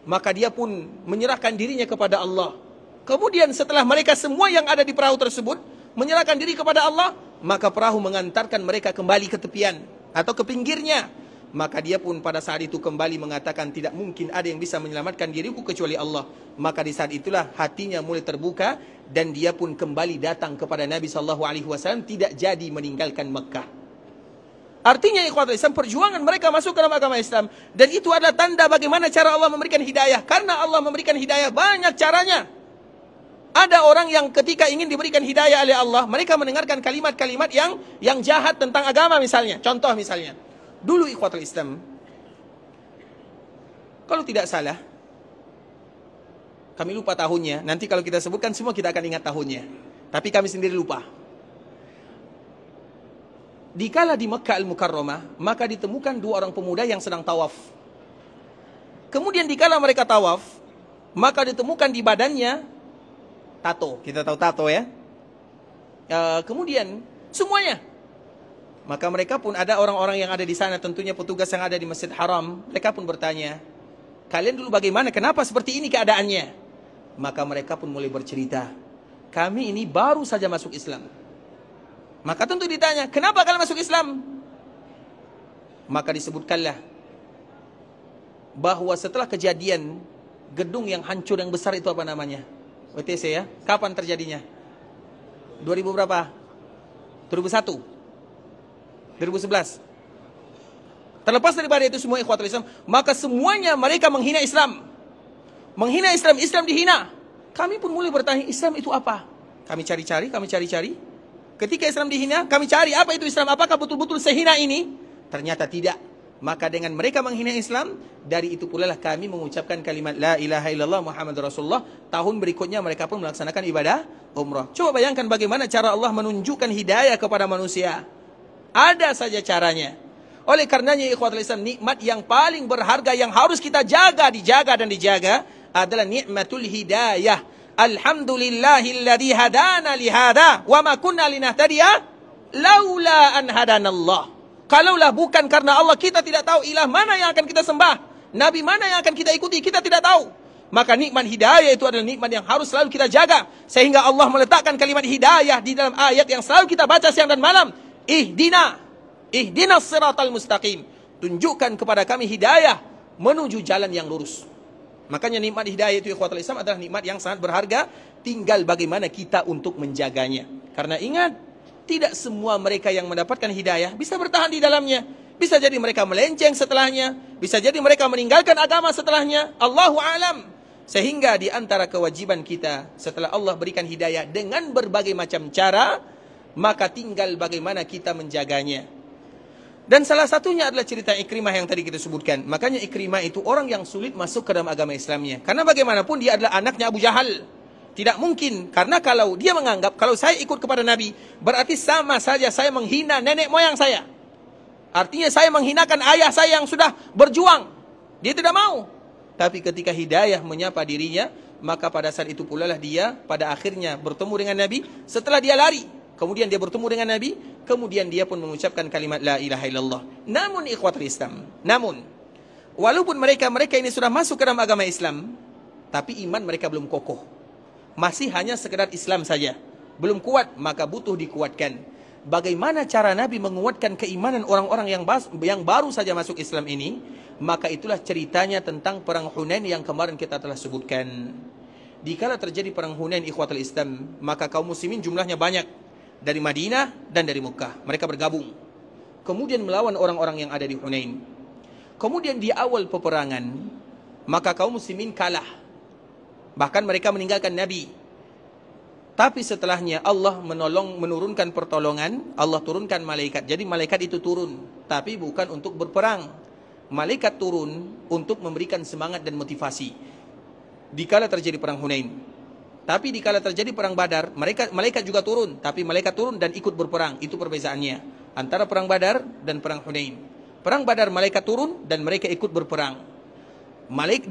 Maka dia pun menyerahkan dirinya kepada Allah. Kemudian setelah mereka semua yang ada di perahu tersebut menyerahkan diri kepada Allah, maka perahu mengantarkan mereka kembali ke tepian atau ke pinggirnya. Maka dia pun pada saat itu kembali mengatakan, tidak mungkin ada yang bisa menyelamatkan diriku kecuali Allah. Maka di saat itulah hatinya mulai terbuka, dan dia pun kembali datang kepada Nabi SAW, tidak jadi meninggalkan Mekah. Artinya ikhwatul Islam, perjuangan mereka masuk ke dalam agama Islam, dan itu adalah tanda bagaimana cara Allah memberikan hidayah. Karena Allah memberikan hidayah banyak caranya. Ada orang yang ketika ingin diberikan hidayah oleh Allah, mereka mendengarkan kalimat-kalimat yang jahat tentang agama misalnya. Contoh misalnya, dulu ikhwatul Islam, kalau tidak salah, kami lupa tahunnya. Nanti kalau kita sebutkan semua kita akan ingat tahunnya. Tapi kami sendiri lupa. Dikala di Makkah Al-Mukarramah, maka ditemukan dua orang pemuda yang sedang tawaf. Kemudian dikala mereka tawaf, maka ditemukan di badannya tato. Kita tahu tato ya. Kemudian semuanya. Maka mereka pun ada orang-orang yang ada di sana, tentunya petugas yang ada di Masjid Haram. Mereka pun bertanya, kalian dulu bagaimana? Kenapa seperti ini keadaannya? Maka mereka pun mulai bercerita, kami ini baru saja masuk Islam. Maka tentu ditanya, kenapa kalian masuk Islam? Maka disebutkanlah bahwa setelah kejadian gedung yang hancur yang besar itu apa namanya? WTC ya. Kapan terjadinya? 2000 berapa? 2001. 2011. Terlepas daripada itu semua ikhwatul Islam, maka semuanya mereka menghina Islam. Menghina Islam, Islam dihina. Kami pun mulai bertanya, Islam itu apa? Kami cari-cari. Ketika Islam dihina, kami cari apa itu Islam? Apakah betul-betul sehina ini? Ternyata tidak. Maka dengan mereka menghina Islam, dari itu pula lah kami mengucapkan kalimat La ilaha illallah Muhammad Rasulullah. Tahun berikutnya mereka pun melaksanakan ibadah umrah. Coba bayangkan bagaimana cara Allah menunjukkan hidayah kepada manusia. Ada saja caranya. Oleh karenanya ikhwatul Islam, nikmat yang paling berharga yang harus kita dijaga adalah nikmatul hidayah. Alhamdulillahilladzi hadana lihada wa ma kunna linahtadiya laula an hadanallah. Kalaulah bukan karena Allah, kita tidak tahu ilah mana yang akan kita sembah, nabi mana yang akan kita ikuti, kita tidak tahu. Maka nikmat hidayah itu adalah nikmat yang harus selalu kita jaga. Sehingga Allah meletakkan kalimat hidayah di dalam ayat yang selalu kita baca siang dan malam. Ihdinas siratal mustaqim. Tunjukkan kepada kami hidayah menuju jalan yang lurus. Makanya nikmat hidayah itu ikhwatul Islam adalah nikmat yang sangat berharga. Tinggal bagaimana kita untuk menjaganya. Karena ingat, tidak semua mereka yang mendapatkan hidayah bisa bertahan di dalamnya. Bisa jadi mereka melenceng setelahnya. Bisa jadi mereka meninggalkan agama setelahnya. Allahu a'lam. Sehingga di antara kewajiban kita setelah Allah berikan hidayah dengan berbagai macam cara, maka tinggal bagaimana kita menjaganya. Dan salah satunya adalah cerita Ikrimah yang tadi kita sebutkan. Makanya Ikrimah itu orang yang sulit masuk ke dalam agama Islamnya. Karena bagaimanapun dia adalah anaknya Abu Jahal. Tidak mungkin. Karena kalau dia menganggap, kalau saya ikut kepada Nabi, berarti sama saja saya menghina nenek moyang saya. Artinya saya menghinakan ayah saya yang sudah berjuang. Dia tidak mau. Tapi ketika hidayah menyapa dirinya, maka pada saat itu pula lah dia pada akhirnya bertemu dengan Nabi. Setelah dia lari, kemudian dia bertemu dengan Nabi, kemudian dia pun mengucapkan kalimat La ilaha illallah. Namun ikhwatul Islam, walaupun mereka ini sudah masuk ke dalam agama Islam, tapi iman mereka belum kokoh. Masih hanya sekedar Islam saja. Belum kuat, maka butuh dikuatkan. Bagaimana cara Nabi menguatkan keimanan orang-orang yang baru saja masuk Islam ini? Maka itulah ceritanya tentang perang Hunain yang kemarin kita telah sebutkan. Dikala terjadi perang Hunain ikhwatul Islam, maka kaum muslimin jumlahnya banyak. Dari Madinah dan dari Mekah. Mereka bergabung. Kemudian melawan orang-orang yang ada di Hunain. Kemudian di awal peperangan, maka kaum muslimin kalah. Bahkan mereka meninggalkan Nabi. Tapi setelahnya Allah menurunkan pertolongan. Allah turunkan malaikat. Jadi malaikat itu turun. Tapi bukan untuk berperang. Malaikat turun untuk memberikan semangat dan motivasi. Dikala terjadi perang Hunain. Tapi dikala terjadi perang Badar, malaikat juga turun. Tapi malaikat turun dan ikut berperang. Itu perbezaannya antara perang Badar dan perang Hunain. Perang Badar malaikat turun dan mereka ikut berperang.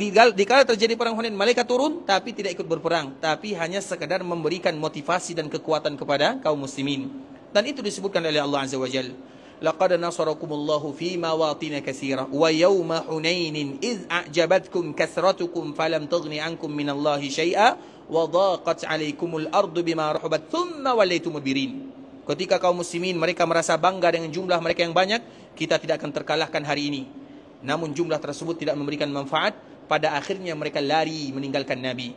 Dikala terjadi perang Hunain, malaikat turun tapi tidak ikut berperang. Tapi hanya sekedar memberikan motivasi dan kekuatan kepada kaum muslimin. Dan itu disebutkan oleh Allah Azza wa Jalla. Laqad nasarakumullahu fi mawatin katsira wa yawma Hunainin idz a'jabatkum kathratukum falam tughni ankum minallahi syai'a wa dhaqat 'alaikumul ardu bima rahabat thumma wallaytum mudbirin. Ketika kaum muslimin mereka merasa bangga dengan jumlah mereka yang banyak, kita tidak akan terkalahkan hari ini. Namun jumlah tersebut tidak memberikan manfaat, pada akhirnya mereka lari meninggalkan Nabi.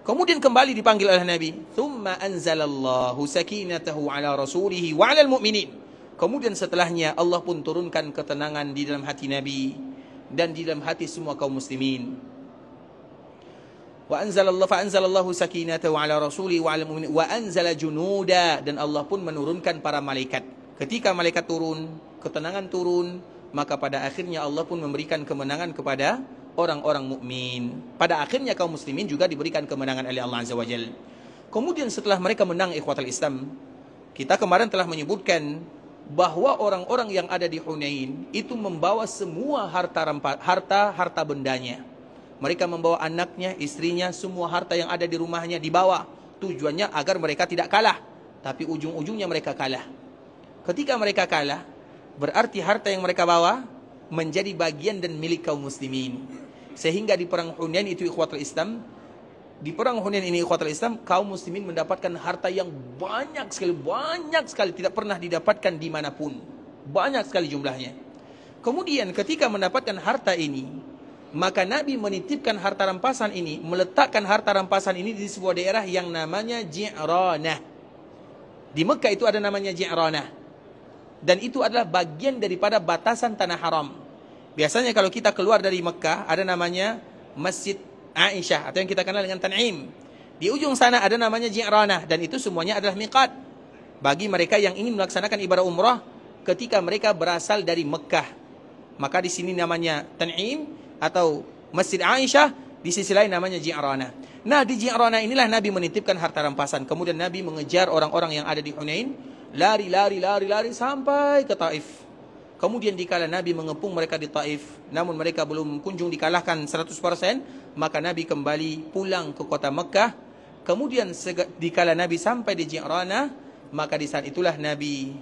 Kemudian kembali dipanggil oleh Nabi, thumma anzalallahu sakinatahu 'ala rasulihi wa 'alal mu'minin. Kemudian setelahnya Allah pun turunkan ketenangan di dalam hati Nabi dan di dalam hati semua kaum muslimin. Wa anzalallahu sakinatahu 'ala rasulihi wa 'alal mu'minin wa anzala junuda, dan Allah pun menurunkan para malaikat. Ketika malaikat turun, ketenangan turun, maka pada akhirnya Allah pun memberikan kemenangan kepada orang-orang mukmin. Pada akhirnya kaum muslimin juga diberikan kemenangan oleh Allah Azza wa Jalla. Kemudian setelah mereka menang ikhwatul Islam, kita kemarin telah menyebutkan bahwa orang-orang yang ada di Hunain itu membawa semua harta bendanya. Mereka membawa anaknya, istrinya, semua harta yang ada di rumahnya dibawa. Tujuannya agar mereka tidak kalah. Tapi ujung-ujungnya mereka kalah. Ketika mereka kalah, berarti harta yang mereka bawa menjadi bagian dan milik kaum muslimin. Sehingga di perang Hunain itu ikhwatul Islam, Di perang Hunain ini ikhwatul Islam, kaum muslimin mendapatkan harta yang banyak sekali, tidak pernah didapatkan dimanapun. Banyak sekali jumlahnya. Kemudian ketika mendapatkan harta ini, maka Nabi menitipkan harta rampasan ini, meletakkan harta rampasan ini di sebuah daerah yang namanya Ji'ranah. Di Mekah itu ada namanya Ji'ranah. Dan itu adalah bagian daripada batasan tanah haram. Biasanya kalau kita keluar dari Mekah, ada namanya Masjid Aisyah, atau yang kita kenal dengan Tan'im. Di ujung sana ada namanya Ji'ranah, dan itu semuanya adalah miqat bagi mereka yang ingin melaksanakan ibadah umrah ketika mereka berasal dari Mekah. Maka di sini namanya Tan'im atau Masjid Aisyah, di sisi lain namanya Ji'ranah. Nah, di Ji'ranah inilah Nabi menitipkan harta rampasan. Kemudian Nabi mengejar orang-orang yang ada di Hunain, lari sampai ke Taif. Kemudian dikala Nabi mengepung mereka di Taif, namun mereka belum kunjung dikalahkan 100%, maka Nabi kembali pulang ke kota Mekah. Kemudian dikala Nabi sampai di Ji'ranah, maka di saat itulah Nabi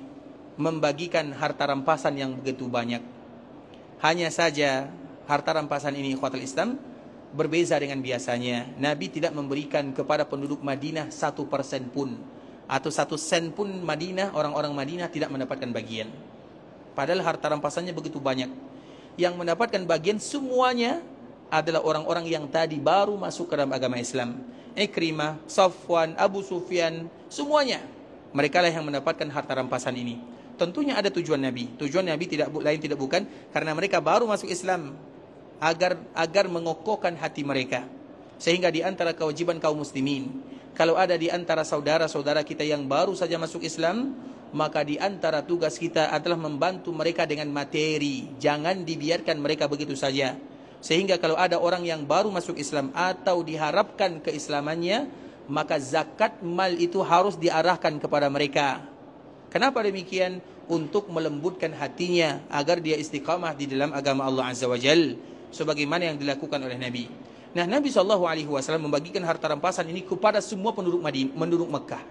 membagikan harta rampasan yang begitu banyak. Hanya saja harta rampasan ini ikhwatul Islam berbeza dengan biasanya. Nabi tidak memberikan kepada penduduk Madinah 1% pun, atau 1 sen pun. Madinah, orang-orang Madinah tidak mendapatkan bagian. Padahal harta rampasannya begitu banyak. Yang mendapatkan bagian semuanya adalah orang-orang yang tadi baru masuk ke dalam agama Islam. Ikrimah, Safwan, Abu Sufyan, semuanya. Mereka lah yang mendapatkan harta rampasan ini. Tentunya ada tujuan Nabi. Tujuan Nabi tidak bukan karena mereka baru masuk Islam, agar mengokohkan hati mereka. Sehingga di antara kewajiban kaum muslimin, kalau ada di antara saudara-saudara kita yang baru saja masuk Islam, maka di antara tugas kita adalah membantu mereka dengan materi. Jangan dibiarkan mereka begitu saja. Sehingga kalau ada orang yang baru masuk Islam atau diharapkan keislamannya, maka zakat mal itu harus diarahkan kepada mereka. Kenapa demikian? Untuk melembutkan hatinya agar dia istiqamah di dalam agama Allah Azza wa Jal, sebagaimana yang dilakukan oleh Nabi. Nah, Nabi SAW membagikan harta rampasan ini kepada semua penduduk Mekah.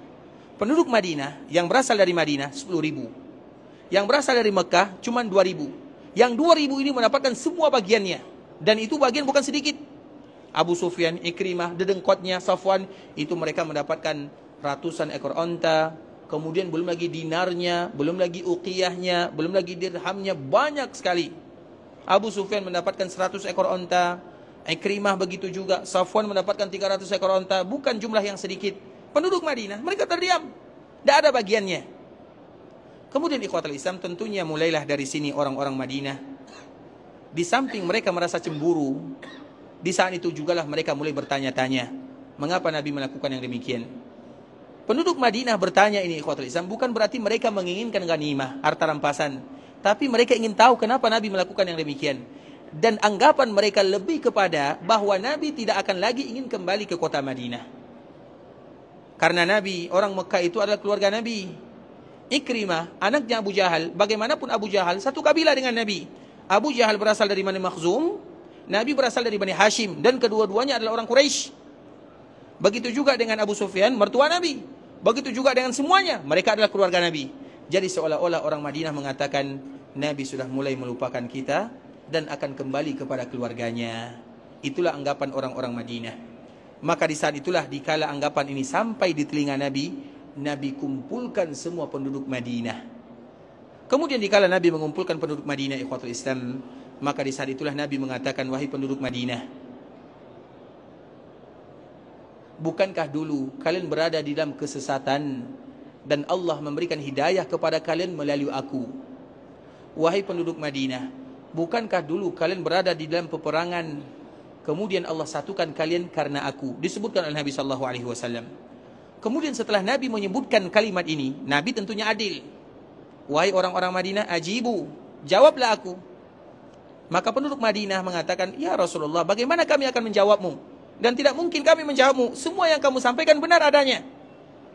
Penduduk Madinah yang berasal dari Madinah 10.000. Yang berasal dari Mekah cuma 2.000. Yang 2.000 ini mendapatkan semua bagiannya. Dan itu bagian bukan sedikit. Abu Sufyan, Ikrimah, dedengkotnya, Safwan, itu mereka mendapatkan ratusan ekor onta. Kemudian belum lagi dinarnya, belum lagi uqiyahnya, belum lagi dirhamnya, banyak sekali. Abu Sufyan mendapatkan 100 ekor onta. Ikrimah begitu juga. Safwan mendapatkan 300 ekor onta. Bukan jumlah yang sedikit. Penduduk Madinah, mereka terdiam. Tidak ada bagiannya. Kemudian ikhwatul Islam, tentunya mulailah dari sini orang-orang Madinah. Di samping mereka merasa cemburu, di saat itu jugalah mereka mulai bertanya-tanya, mengapa Nabi melakukan yang demikian? Penduduk Madinah bertanya ini ikhwatul Islam, bukan berarti mereka menginginkan ghanimah, harta rampasan. Tapi mereka ingin tahu kenapa Nabi melakukan yang demikian. Dan anggapan mereka lebih kepada bahwa Nabi tidak akan lagi ingin kembali ke kota Madinah. Karena Nabi, orang Mekah itu adalah keluarga Nabi. Ikrimah, anaknya Abu Jahal, bagaimanapun Abu Jahal, satu kabilah dengan Nabi. Abu Jahal berasal dari Bani Makhzum, Nabi berasal dari Bani Hashim, dan kedua-duanya adalah orang Quraisy. Begitu juga dengan Abu Sufyan, mertua Nabi. Begitu juga dengan semuanya, mereka adalah keluarga Nabi. Jadi seolah-olah orang Madinah mengatakan, Nabi sudah mulai melupakan kita dan akan kembali kepada keluarganya. Itulah anggapan orang-orang Madinah. Maka di saat itulah dikala anggapan ini sampai di telinga Nabi, Nabi kumpulkan semua penduduk Madinah. Kemudian dikala Nabi mengumpulkan penduduk Madinah ikhwatul Islam, maka di saat itulah Nabi mengatakan, wahai penduduk Madinah, bukankah dulu kalian berada di dalam kesesatan dan Allah memberikan hidayah kepada kalian melalui aku? Wahai penduduk Madinah, bukankah dulu kalian berada di dalam peperangan, kemudian Allah satukan kalian karena aku? Disebutkan oleh Nabi SAW. Kemudian setelah Nabi menyebutkan kalimat ini, Nabi tentunya adil. Wahai orang-orang Madinah, ajibu, jawablah aku. Maka penduduk Madinah mengatakan, ya Rasulullah, bagaimana kami akan menjawabmu? Dan tidak mungkin kami menjawabmu. Semua yang kamu sampaikan benar adanya.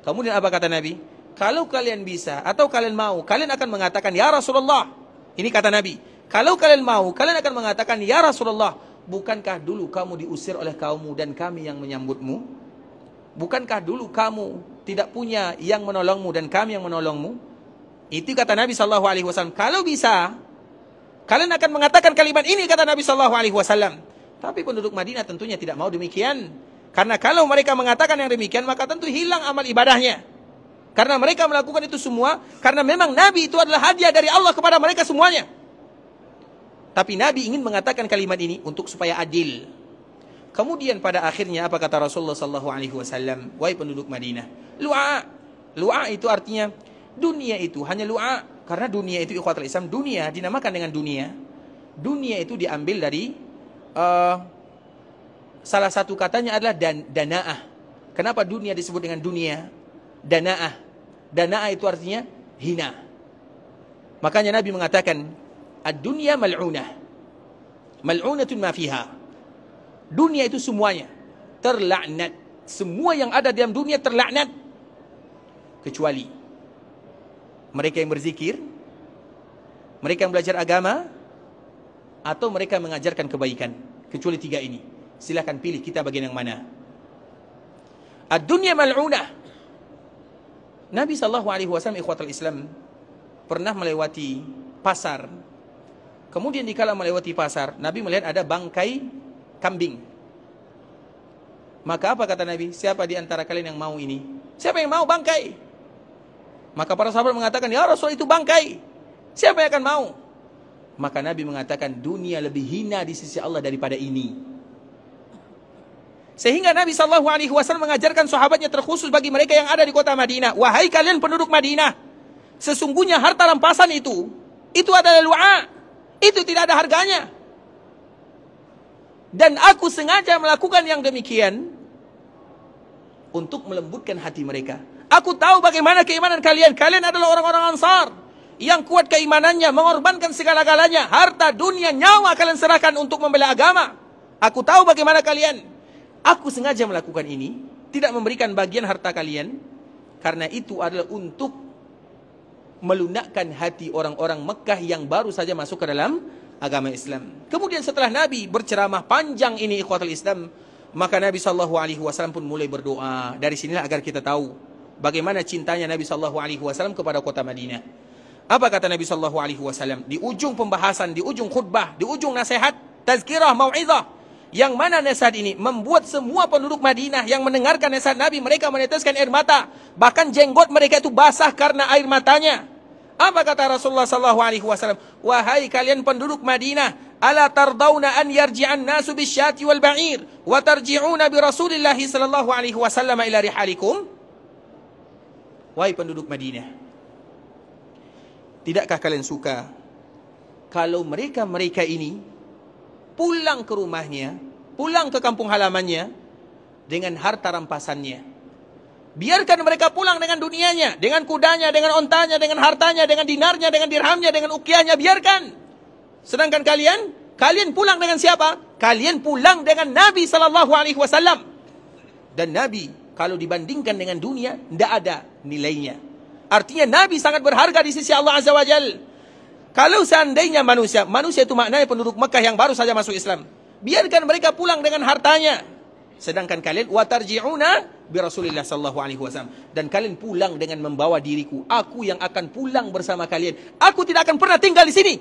Kemudian apa kata Nabi? Kalau kalian bisa atau kalian mau, kalian akan mengatakan, ya Rasulullah. Ini kata Nabi. Kalau kalian mau, kalian akan mengatakan, ya Rasulullah, bukankah dulu kamu diusir oleh kaummu dan kami yang menyambutmu? Bukankah dulu kamu tidak punya yang menolongmu dan kami yang menolongmu? Itu kata Nabi SAW. Kalau bisa, kalian akan mengatakan kalimat ini, kata Nabi SAW. Tapi penduduk Madinah tentunya tidak mau demikian. Karena kalau mereka mengatakan yang demikian, maka tentu hilang amal ibadahnya. Karena mereka melakukan itu semua, karena memang Nabi itu adalah hadiah dari Allah kepada mereka semuanya. Tapi Nabi ingin mengatakan kalimat ini untuk supaya adil. Kemudian pada akhirnya apa kata Rasulullah SAW? Wahai penduduk Madinah, lu'a. Lu'a itu artinya dunia itu hanya lu'a. Karena dunia itu ikhwatul Islam, dunia dinamakan dengan dunia. Dunia itu diambil dari salah satu katanya adalah dana'ah. Kenapa dunia disebut dengan dunia? Dana'ah. Dana'ah itu artinya hina. Makanya Nabi mengatakan, ad-dunya mal'unah. Mal'unatun ma fiha. Dunia itu semuanya terlaknat. Semua yang ada dalam dunia terlaknat. Kecuali mereka yang berzikir, mereka yang belajar agama, atau mereka yang mengajarkan kebaikan. Kecuali tiga ini. Silakan pilih kita bagian yang mana. Ad-dunya mal'unah. Nabi SAW ikhwatul Islam pernah melewati pasar. Kemudian dikala melewati pasar, Nabi melihat ada bangkai kambing. Maka apa kata Nabi? Siapa di antara kalian yang mau ini? Siapa yang mau bangkai? Maka para sahabat mengatakan, ya Rasul, itu bangkai. Siapa yang akan mau? Maka Nabi mengatakan, dunia lebih hina di sisi Allah daripada ini. Sehingga Nabi SAW mengajarkan sahabatnya, terkhusus bagi mereka yang ada di kota Madinah. Wahai kalian penduduk Madinah, sesungguhnya harta rampasan itu adalah lu'a. Itu tidak ada harganya. Dan aku sengaja melakukan yang demikian untuk melembutkan hati mereka. Aku tahu bagaimana keimanan kalian. Kalian adalah orang-orang Ansar yang kuat keimanannya, mengorbankan segala-galanya. Harta, dunia, nyawa kalian serahkan untuk membela agama. Aku tahu bagaimana kalian. Aku sengaja melakukan ini, tidak memberikan bagian harta kalian, karena itu adalah untuk melunakkan hati orang-orang Mekah yang baru saja masuk ke dalam agama Islam. Kemudian setelah Nabi berceramah panjang ini ikhwatul Islam, maka Nabi SAW pun mulai berdoa. Dari sinilah agar kita tahu bagaimana cintanya Nabi SAW kepada kota Madinah. Apa kata Nabi SAW? Di ujung pembahasan, di ujung khutbah, di ujung nasihat, tazkirah, mau'izah, yang mana nasihat ini membuat semua penduduk Madinah yang mendengarkan nasihat Nabi, mereka meneteskan air mata. Bahkan jenggot mereka itu basah karena air matanya. Apa kata Rasulullah SAW? Wahai kalian penduduk Madinah, ala tardawna an yarji'an nasu bisyati wal ba'ir wa tarji'una bi Rasulillahi SAW ila rihalikum. Wahai penduduk Madinah, tidakkah kalian suka kalau mereka ini pulang ke rumahnya, pulang ke kampung halamannya dengan harta rampasannya? Biarkan mereka pulang dengan dunianya, dengan kudanya, dengan ontanya, dengan hartanya, dengan dinarnya, dengan dirhamnya, dengan ukiahnya, biarkan. Sedangkan kalian pulang dengan siapa? Kalian pulang dengan Nabi SAW. Dan Nabi kalau dibandingkan dengan dunia, tidak ada nilainya. Artinya Nabi sangat berharga di sisi Allah Azza wa Jalla. Kalau seandainya manusia itu maknanya penduduk Mekah yang baru saja masuk Islam, biarkan mereka pulang dengan hartanya. Sedangkan kalian watarji'una bi Rasulillah sallallahu alaihi wasallam, dan kalian pulang dengan membawa diriku. Aku yang akan pulang bersama kalian. Aku tidak akan pernah tinggal di sini.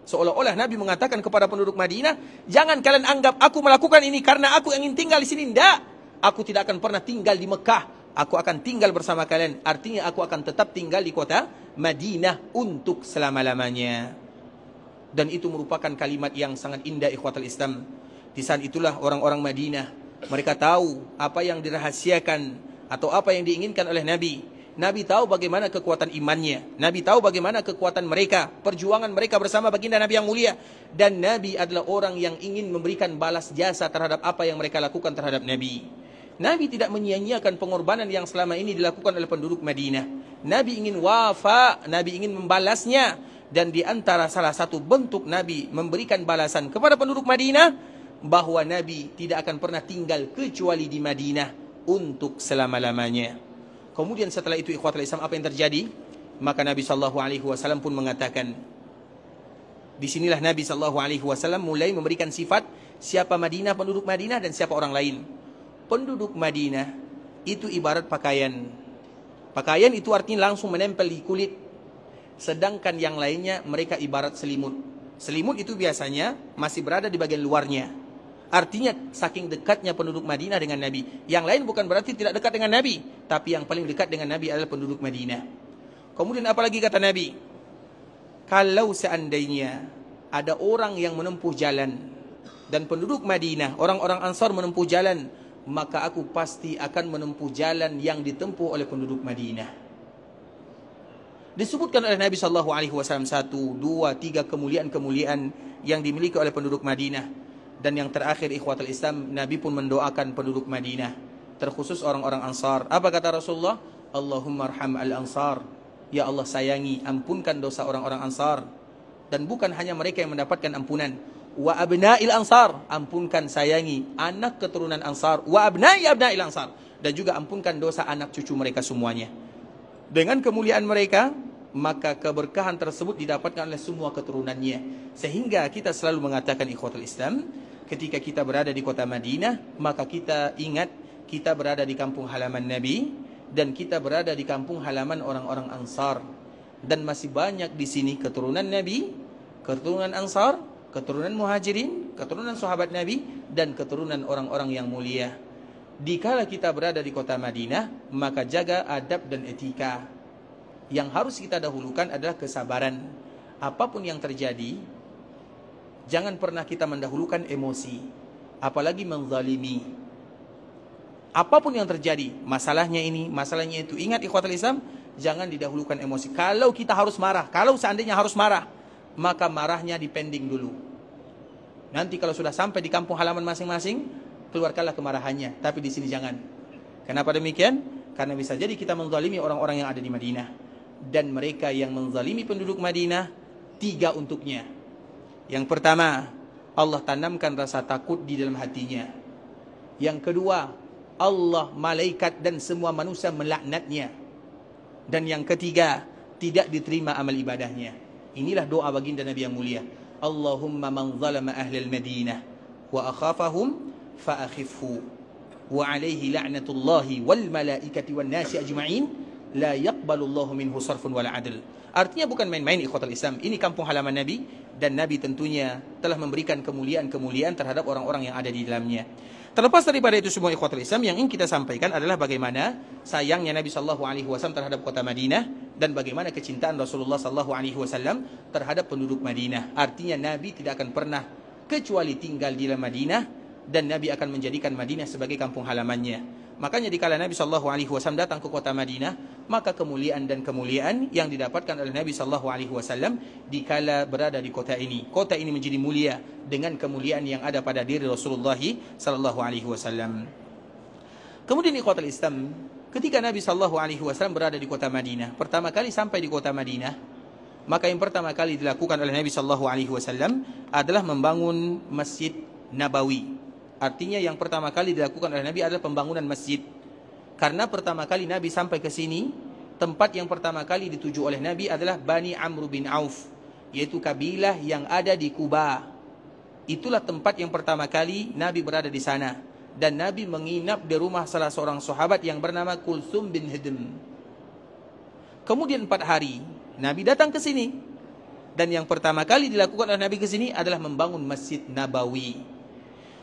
Seolah-olah Nabi mengatakan kepada penduduk Madinah, jangan kalian anggap aku melakukan ini karena aku ingin tinggal di sini. Tidak. Aku tidak akan pernah tinggal di Mekah. Aku akan tinggal bersama kalian. Artinya aku akan tetap tinggal di kota Madinah untuk selama-lamanya. Dan itu merupakan kalimat yang sangat indah ikhwatul Islam. Di saat itulah orang-orang Madinah, mereka tahu apa yang dirahasiakan atau apa yang diinginkan oleh Nabi. Nabi tahu bagaimana kekuatan imannya. Nabi tahu bagaimana kekuatan mereka, perjuangan mereka bersama baginda Nabi yang mulia. Dan Nabi adalah orang yang ingin memberikan balas jasa terhadap apa yang mereka lakukan terhadap Nabi. Nabi tidak menyia-nyiakan pengorbanan yang selama ini dilakukan oleh penduduk Madinah. Nabi ingin wafa, Nabi ingin membalasnya. Dan di antara salah satu bentuk Nabi memberikan balasan kepada penduduk Madinah, bahwa Nabi tidak akan pernah tinggal kecuali di Madinah untuk selama-lamanya. Kemudian setelah itu ikhwatul Islam, apa yang terjadi? Maka Nabi SAW pun mengatakan, disinilah Nabi SAW mulai memberikan sifat siapa Madinah, penduduk Madinah, dan siapa orang lain. Penduduk Madinah itu ibarat pakaian. Pakaian itu artinya langsung menempel di kulit. Sedangkan yang lainnya mereka ibarat selimut. Selimut itu biasanya masih berada di bagian luarnya. Artinya saking dekatnya penduduk Madinah dengan Nabi. Yang lain bukan berarti tidak dekat dengan Nabi, tapi yang paling dekat dengan Nabi adalah penduduk Madinah. Kemudian apalagi kata Nabi? Kalau seandainya ada orang yang menempuh jalan dan penduduk Madinah, orang-orang Ansar menempuh jalan, maka aku pasti akan menempuh jalan yang ditempuh oleh penduduk Madinah. Disebutkan oleh Nabi SAW 1, 2, 3 kemuliaan-kemuliaan yang dimiliki oleh penduduk Madinah. Dan yang terakhir ikhwatul Islam, Nabi pun mendoakan penduduk Madinah, terkhusus orang-orang Ansar. Apa kata Rasulullah? Allahumma arham al-Ansar. Ya Allah sayangi, ampunkan dosa orang-orang Ansar. Dan bukan hanya mereka yang mendapatkan ampunan. Wa abna'il Ansar, ampunkan sayangi anak keturunan Ansar. Wa abna'i abna'il Ansar, dan juga ampunkan dosa anak cucu mereka semuanya. Dengan kemuliaan mereka, maka keberkahan tersebut didapatkan oleh semua keturunannya. Sehingga kita selalu mengatakan ikhwatul Islam, ketika kita berada di kota Madinah, maka kita ingat kita berada di kampung halaman Nabi, dan kita berada di kampung halaman orang-orang Ansar. Dan masih banyak di sini keturunan Nabi, keturunan Ansar, keturunan Muhajirin, keturunan sahabat Nabi, dan keturunan orang-orang yang mulia. Dikala kita berada di kota Madinah, maka jaga adab dan etika. Yang harus kita dahulukan adalah kesabaran. Apapun yang terjadi, jangan pernah kita mendahulukan emosi, apalagi menzalimi. Apapun yang terjadi, masalahnya ini, masalahnya itu, ingat ikhwatul Islam, jangan didahulukan emosi. Kalau kita harus marah, kalau seandainya harus marah, maka marahnya dipending dulu. Nanti kalau sudah sampai di kampung halaman masing-masing, keluarkanlah kemarahannya. Tapi di sini jangan. Kenapa demikian? Karena bisa jadi kita menzalimi orang-orang yang ada di Madinah. Dan mereka yang menzalimi penduduk Madinah, 3 untuknya. Yang pertama, Allah tanamkan rasa takut di dalam hatinya. Yang kedua, Allah, malaikat dan semua manusia melaknatnya. Dan yang ketiga, tidak diterima amal ibadahnya. Inilah doa baginda Nabi yang mulia. Allahumma man zalama ahlal Madinah wa akhafahum fa akhifhu wa alaihi la'natullahi wal malaikati wan nasi ajma'in la yaqbalullahu minhu sarfun wala adl. Artinya bukan main-main ikhwatul Islam. Ini kampung halaman Nabi, dan Nabi tentunya telah memberikan kemuliaan-kemuliaan terhadap orang-orang yang ada di dalamnya. Terlepas daripada itu semua ikhwatul Islam, yang ingin kita sampaikan adalah bagaimana sayangnya Nabi SAW terhadap kota Madinah, dan bagaimana kecintaan Rasulullah SAW terhadap penduduk Madinah. Artinya Nabi tidak akan pernah kecuali tinggal di dalam Madinah, dan Nabi akan menjadikan Madinah sebagai kampung halamannya. Makanya dikala Nabi SAW datang ke kota Madinah, maka kemuliaan dan kemuliaan yang didapatkan oleh Nabi SAW dikala berada di kota ini. Kota ini menjadi mulia dengan kemuliaan yang ada pada diri Rasulullah SAW. Kemudian ikhwatul Islam, ketika Nabi SAW berada di kota Madinah, pertama kali sampai di kota Madinah, maka yang pertama kali dilakukan oleh Nabi SAW adalah membangun Masjid Nabawi. Artinya yang pertama kali dilakukan oleh Nabi adalah pembangunan masjid. Karena pertama kali Nabi sampai ke sini, tempat yang pertama kali dituju oleh Nabi adalah Bani Amr bin Auf, yaitu kabilah yang ada di Kuba. Itulah tempat yang pertama kali Nabi berada di sana. Dan Nabi menginap di rumah salah seorang sahabat yang bernama Kulthum bin Hidm. Kemudian 4 hari Nabi datang ke sini, dan yang pertama kali dilakukan oleh Nabi ke sini adalah membangun Masjid Nabawi.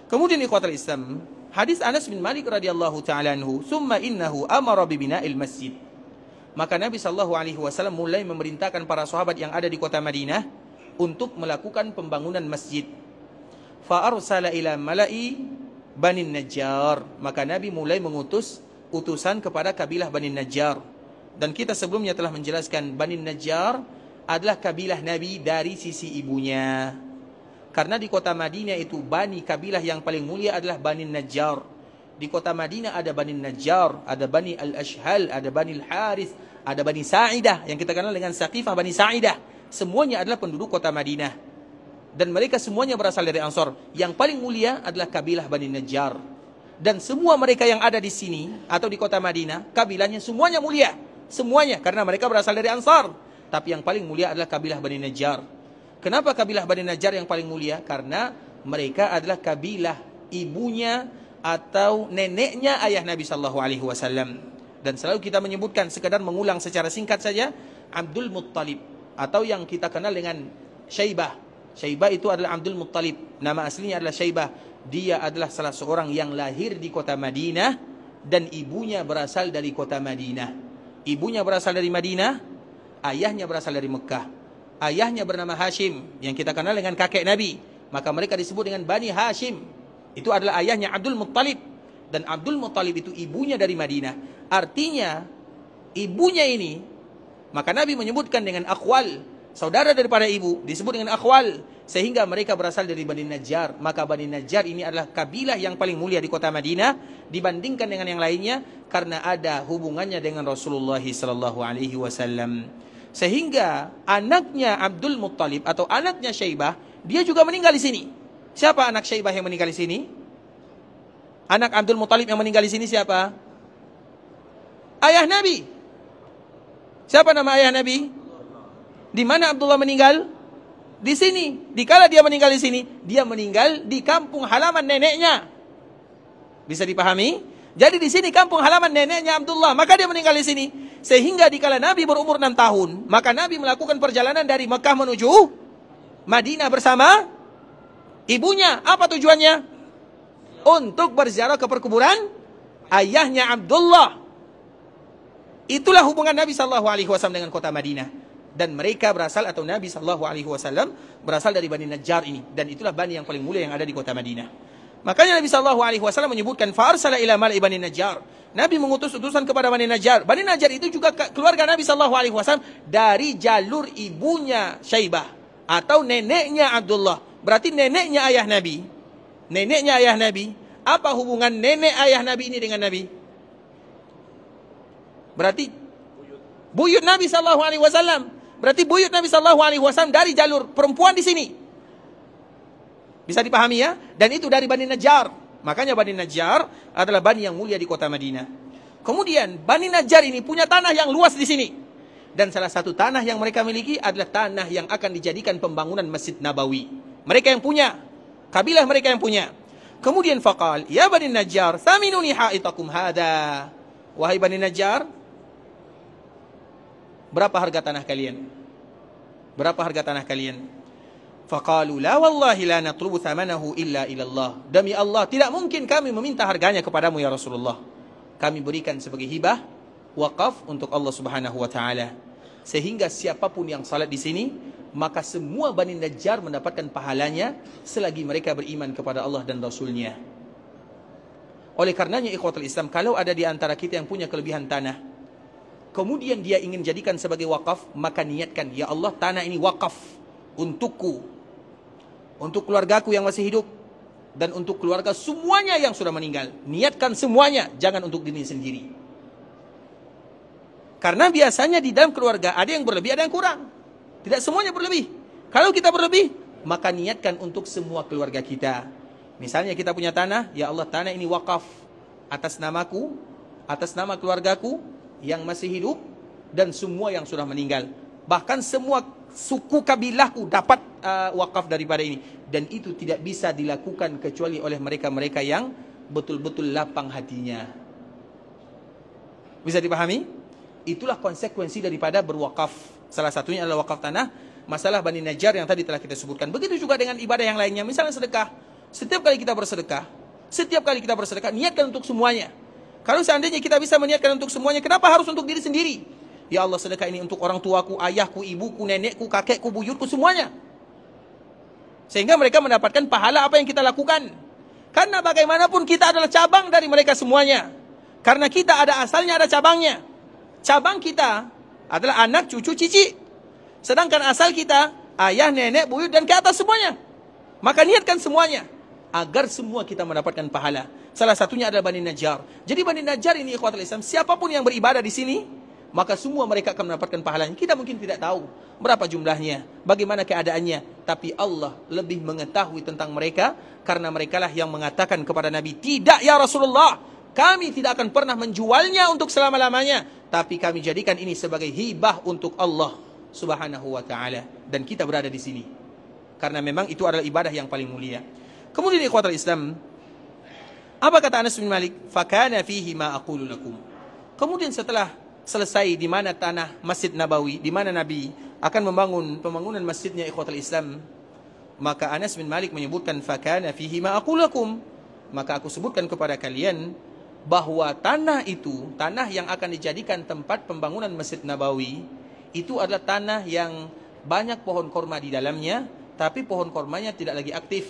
Kemudian ikhwatul Islam, hadis Anas bin Malik radhiyallahu taala anhu, "Tsumma innahu amara bi bina'il masjid." Maka Nabi SAW mulai memerintahkan para sahabat yang ada di kota Madinah untuk melakukan pembangunan masjid. Fa arsala ila mala'i Bani Najjar. Maka Nabi mulai mengutus utusan kepada kabilah Bani Najjar. Dan kita sebelumnya telah menjelaskan Bani Najjar adalah kabilah Nabi dari sisi ibunya. Karena di kota Madinah itu Bani, kabilah yang paling mulia adalah Bani Najjar. Di kota Madinah ada Bani Najjar, ada Bani Al-Ashhal, ada Bani Al-Harith, ada Bani Sa'idah yang kita kenal dengan Saqifah Bani Sa'idah. Semuanya adalah penduduk kota Madinah. Dan mereka semuanya berasal dari Ansar. Yang paling mulia adalah kabilah Bani Najjar. Dan semua mereka yang ada di sini atau di kota Madinah, kabilahnya semuanya mulia. Semuanya, karena mereka berasal dari Ansar. Tapi yang paling mulia adalah kabilah Bani Najjar. Kenapa kabilah Bani Najjar yang paling mulia? Karena mereka adalah kabilah ibunya atau neneknya ayah Nabi SAW. Dan selalu kita menyebutkan, sekedar mengulang secara singkat saja, Abdul Muttalib, atau yang kita kenal dengan Syaibah. Syaibah itu adalah Abdul Muttalib. Nama aslinya adalah Syaibah dia adalah salah seorang yang lahir di kota Madinah dan ibunya berasal dari kota Madinah. Ibunya berasal dari Madinah, ayahnya berasal dari Mekah. Ayahnya bernama Hashim, yang kita kenal dengan kakek Nabi. Maka mereka disebut dengan Bani Hashim. Itu adalah ayahnya Abdul Muttalib. Dan Abdul Muttalib itu ibunya dari Madinah. Artinya, ibunya ini, maka Nabi menyebutkan dengan akhwal. Saudara daripada ibu disebut dengan akhwal. Sehingga mereka berasal dari Bani Najjar. Maka Bani Najjar ini adalah kabilah yang paling mulia di kota Madinah dibandingkan dengan yang lainnya, karena ada hubungannya dengan Rasulullah SAW. Sehingga anaknya Abdul Muttalib atau anaknya Syaibah, dia juga meninggal di sini. Siapa anak Syaibah yang meninggal di sini? Anak Abdul Muttalib yang meninggal di sini siapa? Ayah Nabi. Siapa nama ayah Nabi? Di mana Abdullah meninggal? Di sini. Dikala dia meninggal di sini, dia meninggal di kampung halaman neneknya. Bisa dipahami? Jadi di sini kampung halaman neneknya Abdullah, maka dia meninggal di sini. Sehingga dikala Nabi berumur 6 tahun, maka Nabi melakukan perjalanan dari Mekah menuju Madinah bersama ibunya. Apa tujuannya? Untuk berziarah ke perkuburan ayahnya Abdullah. Itulah hubungan Nabi SAW dengan kota Madinah. Dan mereka berasal, atau Nabi SAW berasal dari Bani Najjar ini. Dan itulah Bani yang paling mulia yang ada di kota Madinah. Makanya Nabi SAW menyebutkan Fa'arsala ila mal'i Bani Najjar. Nabi mengutus utusan kepada Bani Najjar. Bani Najjar itu juga keluarga Nabi SAW dari jalur ibunya Syaibah atau neneknya Abdullah. Berarti neneknya ayah Nabi. Neneknya ayah Nabi. Apa hubungan nenek ayah Nabi ini dengan Nabi? Berarti buyut Nabi SAW. Berarti buyut Nabi SAW dari jalur perempuan di sini. Bisa dipahami ya? Dan itu dari Bani Najjar. Makanya Bani Najjar adalah Bani yang mulia di kota Madinah. Kemudian Bani Najjar ini punya tanah yang luas di sini. Dan salah satu tanah yang mereka miliki adalah tanah yang akan dijadikan pembangunan Masjid Nabawi. Mereka yang punya. Kabilah mereka yang punya. Kemudian faqal, ya Bani Najjar, thaminuni ha'itakum hada. Wahai Bani Najjar, berapa harga tanah kalian? Berapa harga tanah kalian? Faqalu, la wallahi la natlubu thamanahu illa ilallah. Demi Allah, tidak mungkin kami meminta harganya kepadamu ya Rasulullah. Kami berikan sebagai hibah, wakaf untuk Allah Subhanahu wa taala. Sehingga siapapun yang salat di sini, maka semua Bani Najjar mendapatkan pahalanya selagi mereka beriman kepada Allah dan Rasulnya. Oleh karenanya ikhwatul Islam, kalau ada di antara kita yang punya kelebihan tanah, kemudian dia ingin jadikan sebagai wakaf, maka niatkan, ya Allah, tanah ini wakaf untukku, untuk keluargaku yang masih hidup, dan untuk keluarga semuanya yang sudah meninggal. Niatkan semuanya, jangan untuk diri sendiri. Karena biasanya di dalam keluarga ada yang berlebih, ada yang kurang. Tidak semuanya berlebih. Kalau kita berlebih, maka niatkan untuk semua keluarga kita. Misalnya kita punya tanah, ya Allah, tanah ini wakaf atas namaku, atas nama keluargaku yang masih hidup, dan semua yang sudah meninggal. Bahkan semua suku kabilahku dapat wakaf daripada ini. Dan itu tidak bisa dilakukan kecuali oleh mereka-mereka yang betul-betul lapang hatinya. Bisa dipahami? Itulah konsekuensi daripada berwakaf. Salah satunya adalah wakaf tanah. Masalah Bani Najjar yang tadi telah kita sebutkan. Begitu juga dengan ibadah yang lainnya. Misalnya sedekah. Setiap kali kita bersedekah, niatkan untuk semuanya. Kalau seandainya kita bisa meniatkan untuk semuanya, kenapa harus untuk diri sendiri? Ya Allah, sedekah ini untuk orang tuaku, ayahku, ibuku, nenekku, kakekku, buyutku, semuanya. Sehingga mereka mendapatkan pahala apa yang kita lakukan. Karena bagaimanapun kita adalah cabang dari mereka semuanya. Karena kita ada asalnya, ada cabangnya. Cabang kita adalah anak, cucu, cici. Sedangkan asal kita, ayah, nenek, buyut, dan ke atas semuanya. Maka niatkan semuanya, agar semua kita mendapatkan pahala. Salah satunya adalah Bani Najjar. Jadi Bani Najjar ini ikhwatul Islam, siapapun yang beribadah di sini, maka semua mereka akan mendapatkan pahalanya. Kita mungkin tidak tahu berapa jumlahnya, bagaimana keadaannya, tapi Allah lebih mengetahui tentang mereka, karena merekalah yang mengatakan kepada Nabi, tidak ya Rasulullah, kami tidak akan pernah menjualnya untuk selama-lamanya, tapi kami jadikan ini sebagai hibah untuk Allah Subhanahu wa ta'ala. Dan kita berada di sini karena memang itu adalah ibadah yang paling mulia. Kemudian ikhwatul Islam, apa kata Anas bin Malik? Fakana fihi ma aqulu lakum. Kemudian setelah selesai di mana tanah Masjid Nabawi, di mana Nabi akan membangun pembangunan masjidnya ikhwatul Islam, Maka Anas bin Malik menyebutkan, fakana fihi ma aqul lakum, maka aku sebutkan kepada kalian bahwa tanah itu, tanah yang akan dijadikan tempat pembangunan Masjid Nabawi, itu adalah tanah yang banyak pohon korma di dalamnya, tapi pohon kormanya tidak lagi aktif.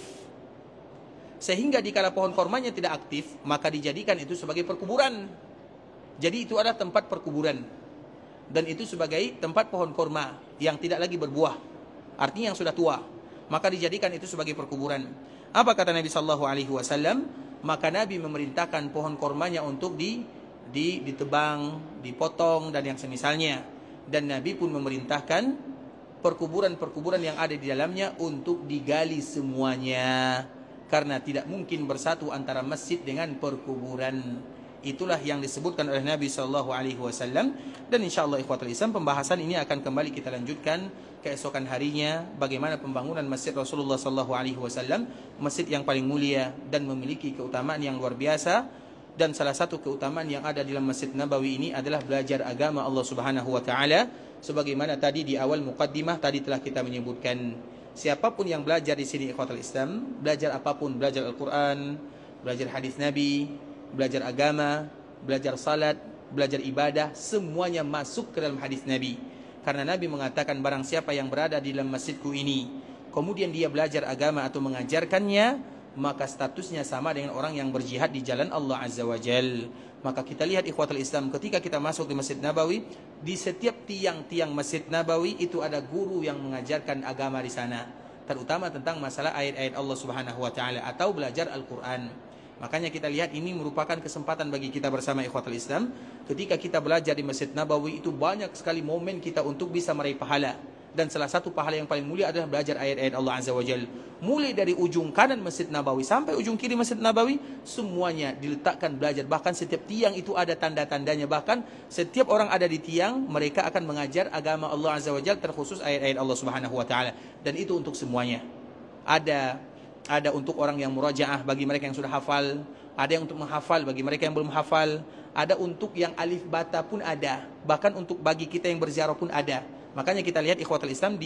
Sehingga dikala pohon kormanya tidak aktif, maka dijadikan itu sebagai perkuburan. Jadi itu adalah tempat perkuburan. Dan itu sebagai tempat pohon korma yang tidak lagi berbuah, artinya yang sudah tua, maka dijadikan itu sebagai perkuburan. Apa kata Nabi SAW? Maka Nabi memerintahkan pohon kormanya untuk ditebang, dipotong, dan yang semisalnya. Dan Nabi pun memerintahkan perkuburan-perkuburan yang ada di dalamnya untuk digali semuanya, karena tidak mungkin bersatu antara masjid dengan perkuburan. Itulah yang disebutkan oleh Nabi SAW. Dan insyaAllah ikhwatul Islam, pembahasan ini akan kembali kita lanjutkan keesokan harinya, bagaimana pembangunan Masjid Rasulullah SAW, masjid yang paling mulia dan memiliki keutamaan yang luar biasa. Dan salah satu keutamaan yang ada dalam Masjid Nabawi ini adalah belajar agama Allah Subhanahu wa taala. Sebagaimana tadi di awal muqaddimah tadi telah kita menyebutkan, siapapun yang belajar di sini ikhwatul Islam, belajar apapun, belajar Al-Qur'an, belajar hadis Nabi, belajar agama, belajar salat, belajar ibadah, semuanya masuk ke dalam hadis Nabi. Karena Nabi mengatakan, barang siapa yang berada di dalam masjidku ini, kemudian dia belajar agama atau mengajarkannya, maka statusnya sama dengan orang yang berjihad di jalan Allah Azza wa Jal. Maka kita lihat ikhwatul Islam, ketika kita masuk di Masjid Nabawi, di setiap tiang-tiang Masjid Nabawi itu ada guru yang mengajarkan agama di sana, terutama tentang masalah ayat-ayat Allah Subhanahu wa taala atau belajar Al-Qur'an. Makanya kita lihat ini merupakan kesempatan bagi kita bersama ikhwatul Islam. Ketika kita belajar di Masjid Nabawi, itu banyak sekali momen kita untuk bisa meraih pahala. Dan salah satu pahala yang paling mulia adalah belajar ayat-ayat Allah Azza wa Jalla. Mulai dari ujung kanan Masjid Nabawi sampai ujung kiri Masjid Nabawi, semuanya diletakkan belajar. Bahkan setiap tiang itu ada tanda-tandanya. Bahkan setiap orang ada di tiang, mereka akan mengajar agama Allah Azza wa Jalla, terkhusus ayat-ayat Allah Subhanahu wa taala. Dan itu untuk semuanya. Ada untuk orang yang murajaah bagi mereka yang sudah hafal, ada yang untuk menghafal bagi mereka yang belum hafal, ada untuk yang alif bata pun ada, bahkan untuk bagi kita yang berziarah pun ada. Makanya kita lihat ikhwatul Islam,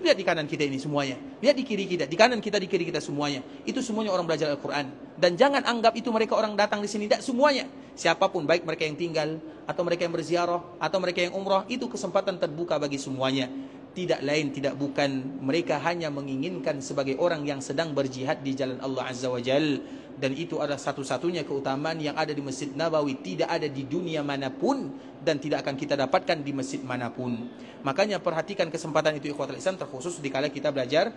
lihat di kanan kita ini semuanya, lihat di kiri kita, di kanan kita, di kiri kita semuanya. Itu semuanya orang belajar Al-Quran. Dan jangan anggap itu mereka orang datang di sini, tidak, semuanya. Siapapun, baik mereka yang tinggal, atau mereka yang berziarah, atau mereka yang umrah, itu kesempatan terbuka bagi semuanya. Tidak lain, tidak bukan, mereka hanya menginginkan sebagai orang yang sedang berjihad di jalan Allah Azza wa Jal. Dan itu adalah satu-satunya keutamaan yang ada di Masjid Nabawi, tidak ada di dunia manapun, dan tidak akan kita dapatkan di masjid manapun. Makanya perhatikan kesempatan itu ikhwatul Islam, terkhusus dikala kita belajar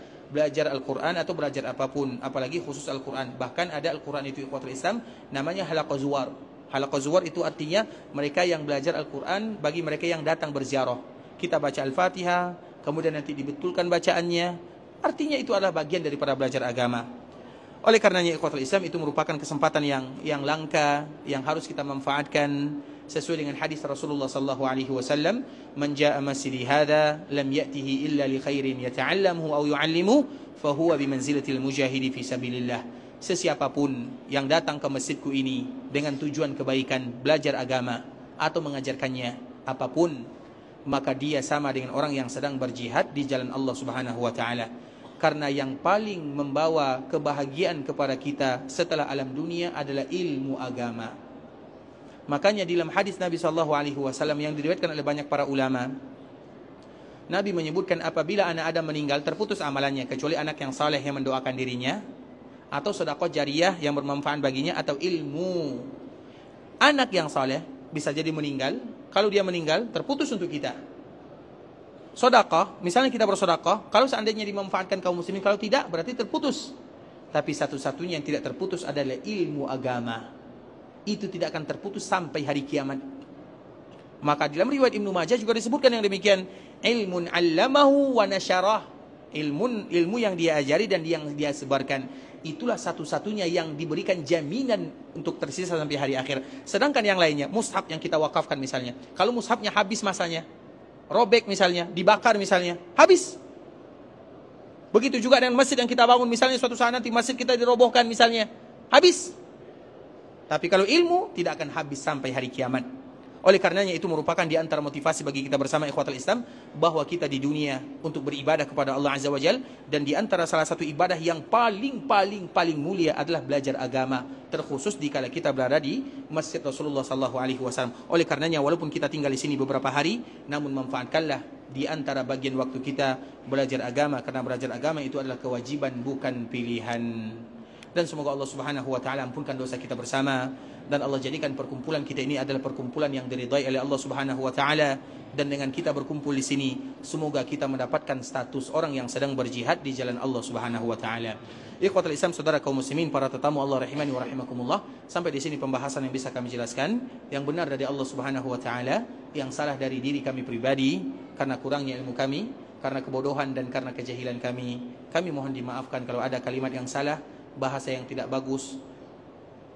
Al-Quran atau belajar apapun, apalagi khusus Al-Quran. Bahkan ada Al-Quran itu ikhwatul Islam, namanya halaqah zuwar. Halaqah zuwar itu artinya mereka yang belajar Al-Quran bagi mereka yang datang berziarah. Kita baca Al-Fatihah, kemudian nanti dibetulkan bacaannya. Artinya itu adalah bagian daripada belajar agama. Oleh karenanya ikhwatul Islam, itu merupakan kesempatan yang langka, yang harus kita manfaatkan sesuai dengan hadis Rasulullah sallallahu alaihi wasallam, "Man jaa'a masjidi hadza lam ya'tihi illa li khairin yata'allamuhu aw yu'allimuhu fa huwa bi manzilatil mujahidi fi sabilillah." Sesiapapun yang datang ke masjidku ini dengan tujuan kebaikan, belajar agama atau mengajarkannya apapun, maka dia sama dengan orang yang sedang berjihad di jalan Allah Subhanahu wa taala. Karena yang paling membawa kebahagiaan kepada kita setelah alam dunia adalah ilmu agama. Makanya dalam hadis Nabi SAW yang diriwayatkan oleh banyak para ulama, Nabi menyebutkan apabila anak Adam meninggal, terputus amalannya kecuali anak yang saleh yang mendoakan dirinya, atau sedekah jariyah yang bermanfaat baginya, atau ilmu. Anak yang saleh bisa jadi meninggal. Kalau dia meninggal, terputus untuk kita. Sedekah, misalnya kita bersedekah, kalau seandainya dimanfaatkan kaum muslimin, kalau tidak berarti terputus. Tapi satu-satunya yang tidak terputus adalah ilmu agama. Itu tidak akan terputus sampai hari kiamat. Maka dalam riwayat Ibnu Majah juga disebutkan yang demikian, ilmun 'allamahu wa nasyarah. Ilmu yang dia ajari dan yang dia sebarkan, itulah satu-satunya yang diberikan jaminan untuk tersisa sampai hari akhir. Sedangkan yang lainnya, mushaf yang kita wakafkan misalnya, kalau mushafnya habis masanya, robek misalnya, dibakar misalnya, habis. Begitu juga dengan masjid yang kita bangun, misalnya suatu saat nanti masjid kita dirobohkan misalnya, habis. Tapi kalau ilmu tidak akan habis sampai hari kiamat. Oleh karenanya itu merupakan di antara motivasi bagi kita bersama ikhwatul Islam, bahwa kita di dunia untuk beribadah kepada Allah Azza wa Jal, dan di antara salah satu ibadah yang paling mulia adalah belajar agama, terkhusus dikala kita berada di Masjid Rasulullah sallallahu alaihi wasallam. Oleh karenanya walaupun kita tinggal di sini beberapa hari, namun manfaatkanlah di antara bagian waktu kita belajar agama, karena belajar agama itu adalah kewajiban bukan pilihan. Dan semoga Allah Subhanahu wa taala ampunkan dosa kita bersama, dan Allah jadikan perkumpulan kita ini adalah perkumpulan yang diridhai oleh Allah Subhanahu wa taala. Dan dengan kita berkumpul di sini, semoga kita mendapatkan status orang yang sedang berjihad di jalan Allah Subhanahu wa taala. Ikhwatul Islam, saudara kaum muslimin, para tetamu Allah rahimani wa rahimakumullah, sampai di sini pembahasan yang bisa kami jelaskan. Yang benar dari Allah Subhanahu wa taala, yang salah dari diri kami pribadi karena kurangnya ilmu kami, karena kebodohan dan karena kejahilan kami. Kami mohon dimaafkan kalau ada kalimat yang salah, bahasa yang tidak bagus,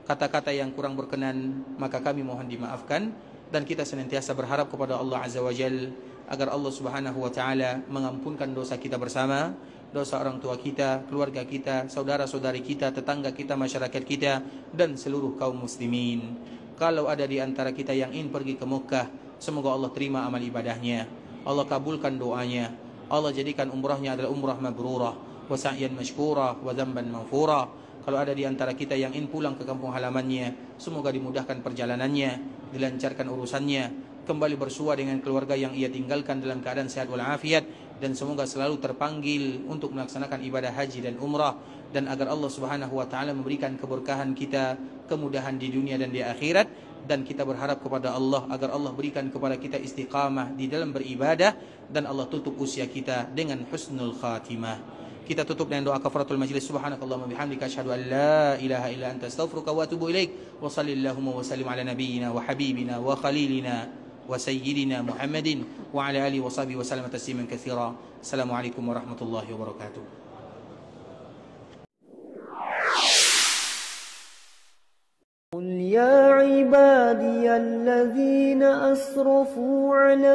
kata-kata yang kurang berkenan, maka kami mohon dimaafkan. Dan kita senantiasa berharap kepada Allah Azza wa Jal agar Allah Subhanahu wa taala mengampunkan dosa kita bersama, dosa orang tua kita, keluarga kita, saudara-saudari kita, tetangga kita, masyarakat kita, dan seluruh kaum muslimin. Kalau ada di antara kita yang ingin pergi ke Mekah, semoga Allah terima amal ibadahnya, Allah kabulkan doanya, Allah jadikan umrahnya adalah umrah mabrurah, wa sa'yan mashkura, wa dzamban maghfura. Kalau ada di antara kita yang ingin pulang ke kampung halamannya, semoga dimudahkan perjalanannya, dilancarkan urusannya, kembali bersua dengan keluarga yang ia tinggalkan dalam keadaan sehat walafiat, dan semoga selalu terpanggil untuk melaksanakan ibadah haji dan umrah, dan agar Allah Subhanahu wa taala memberikan keberkahan kita, kemudahan di dunia dan di akhirat. Dan kita berharap kepada Allah agar Allah berikan kepada kita istiqamah di dalam beribadah, dan Allah tutup usia kita dengan husnul khatimah. Kita tutup dengan doa kafaratul majlis. Subhanakallahumma bihamdika asyhadu an la ilaha illa anta astaghfiruka wa atubu ilaik. Wa sallallahu wa sallim ala nabiyyina wa habibina wa khalilina wa sayyidina Muhammadin wa ala alihi wa sahbihi wa sallam tasliman katsira. Assalamualaikum warahmatullahi wabarakatuh. قل يا عبادي الذين أسرفوا على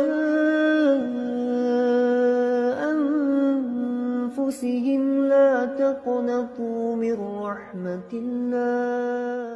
أنفسهم لا تقنطوا من رحمة الله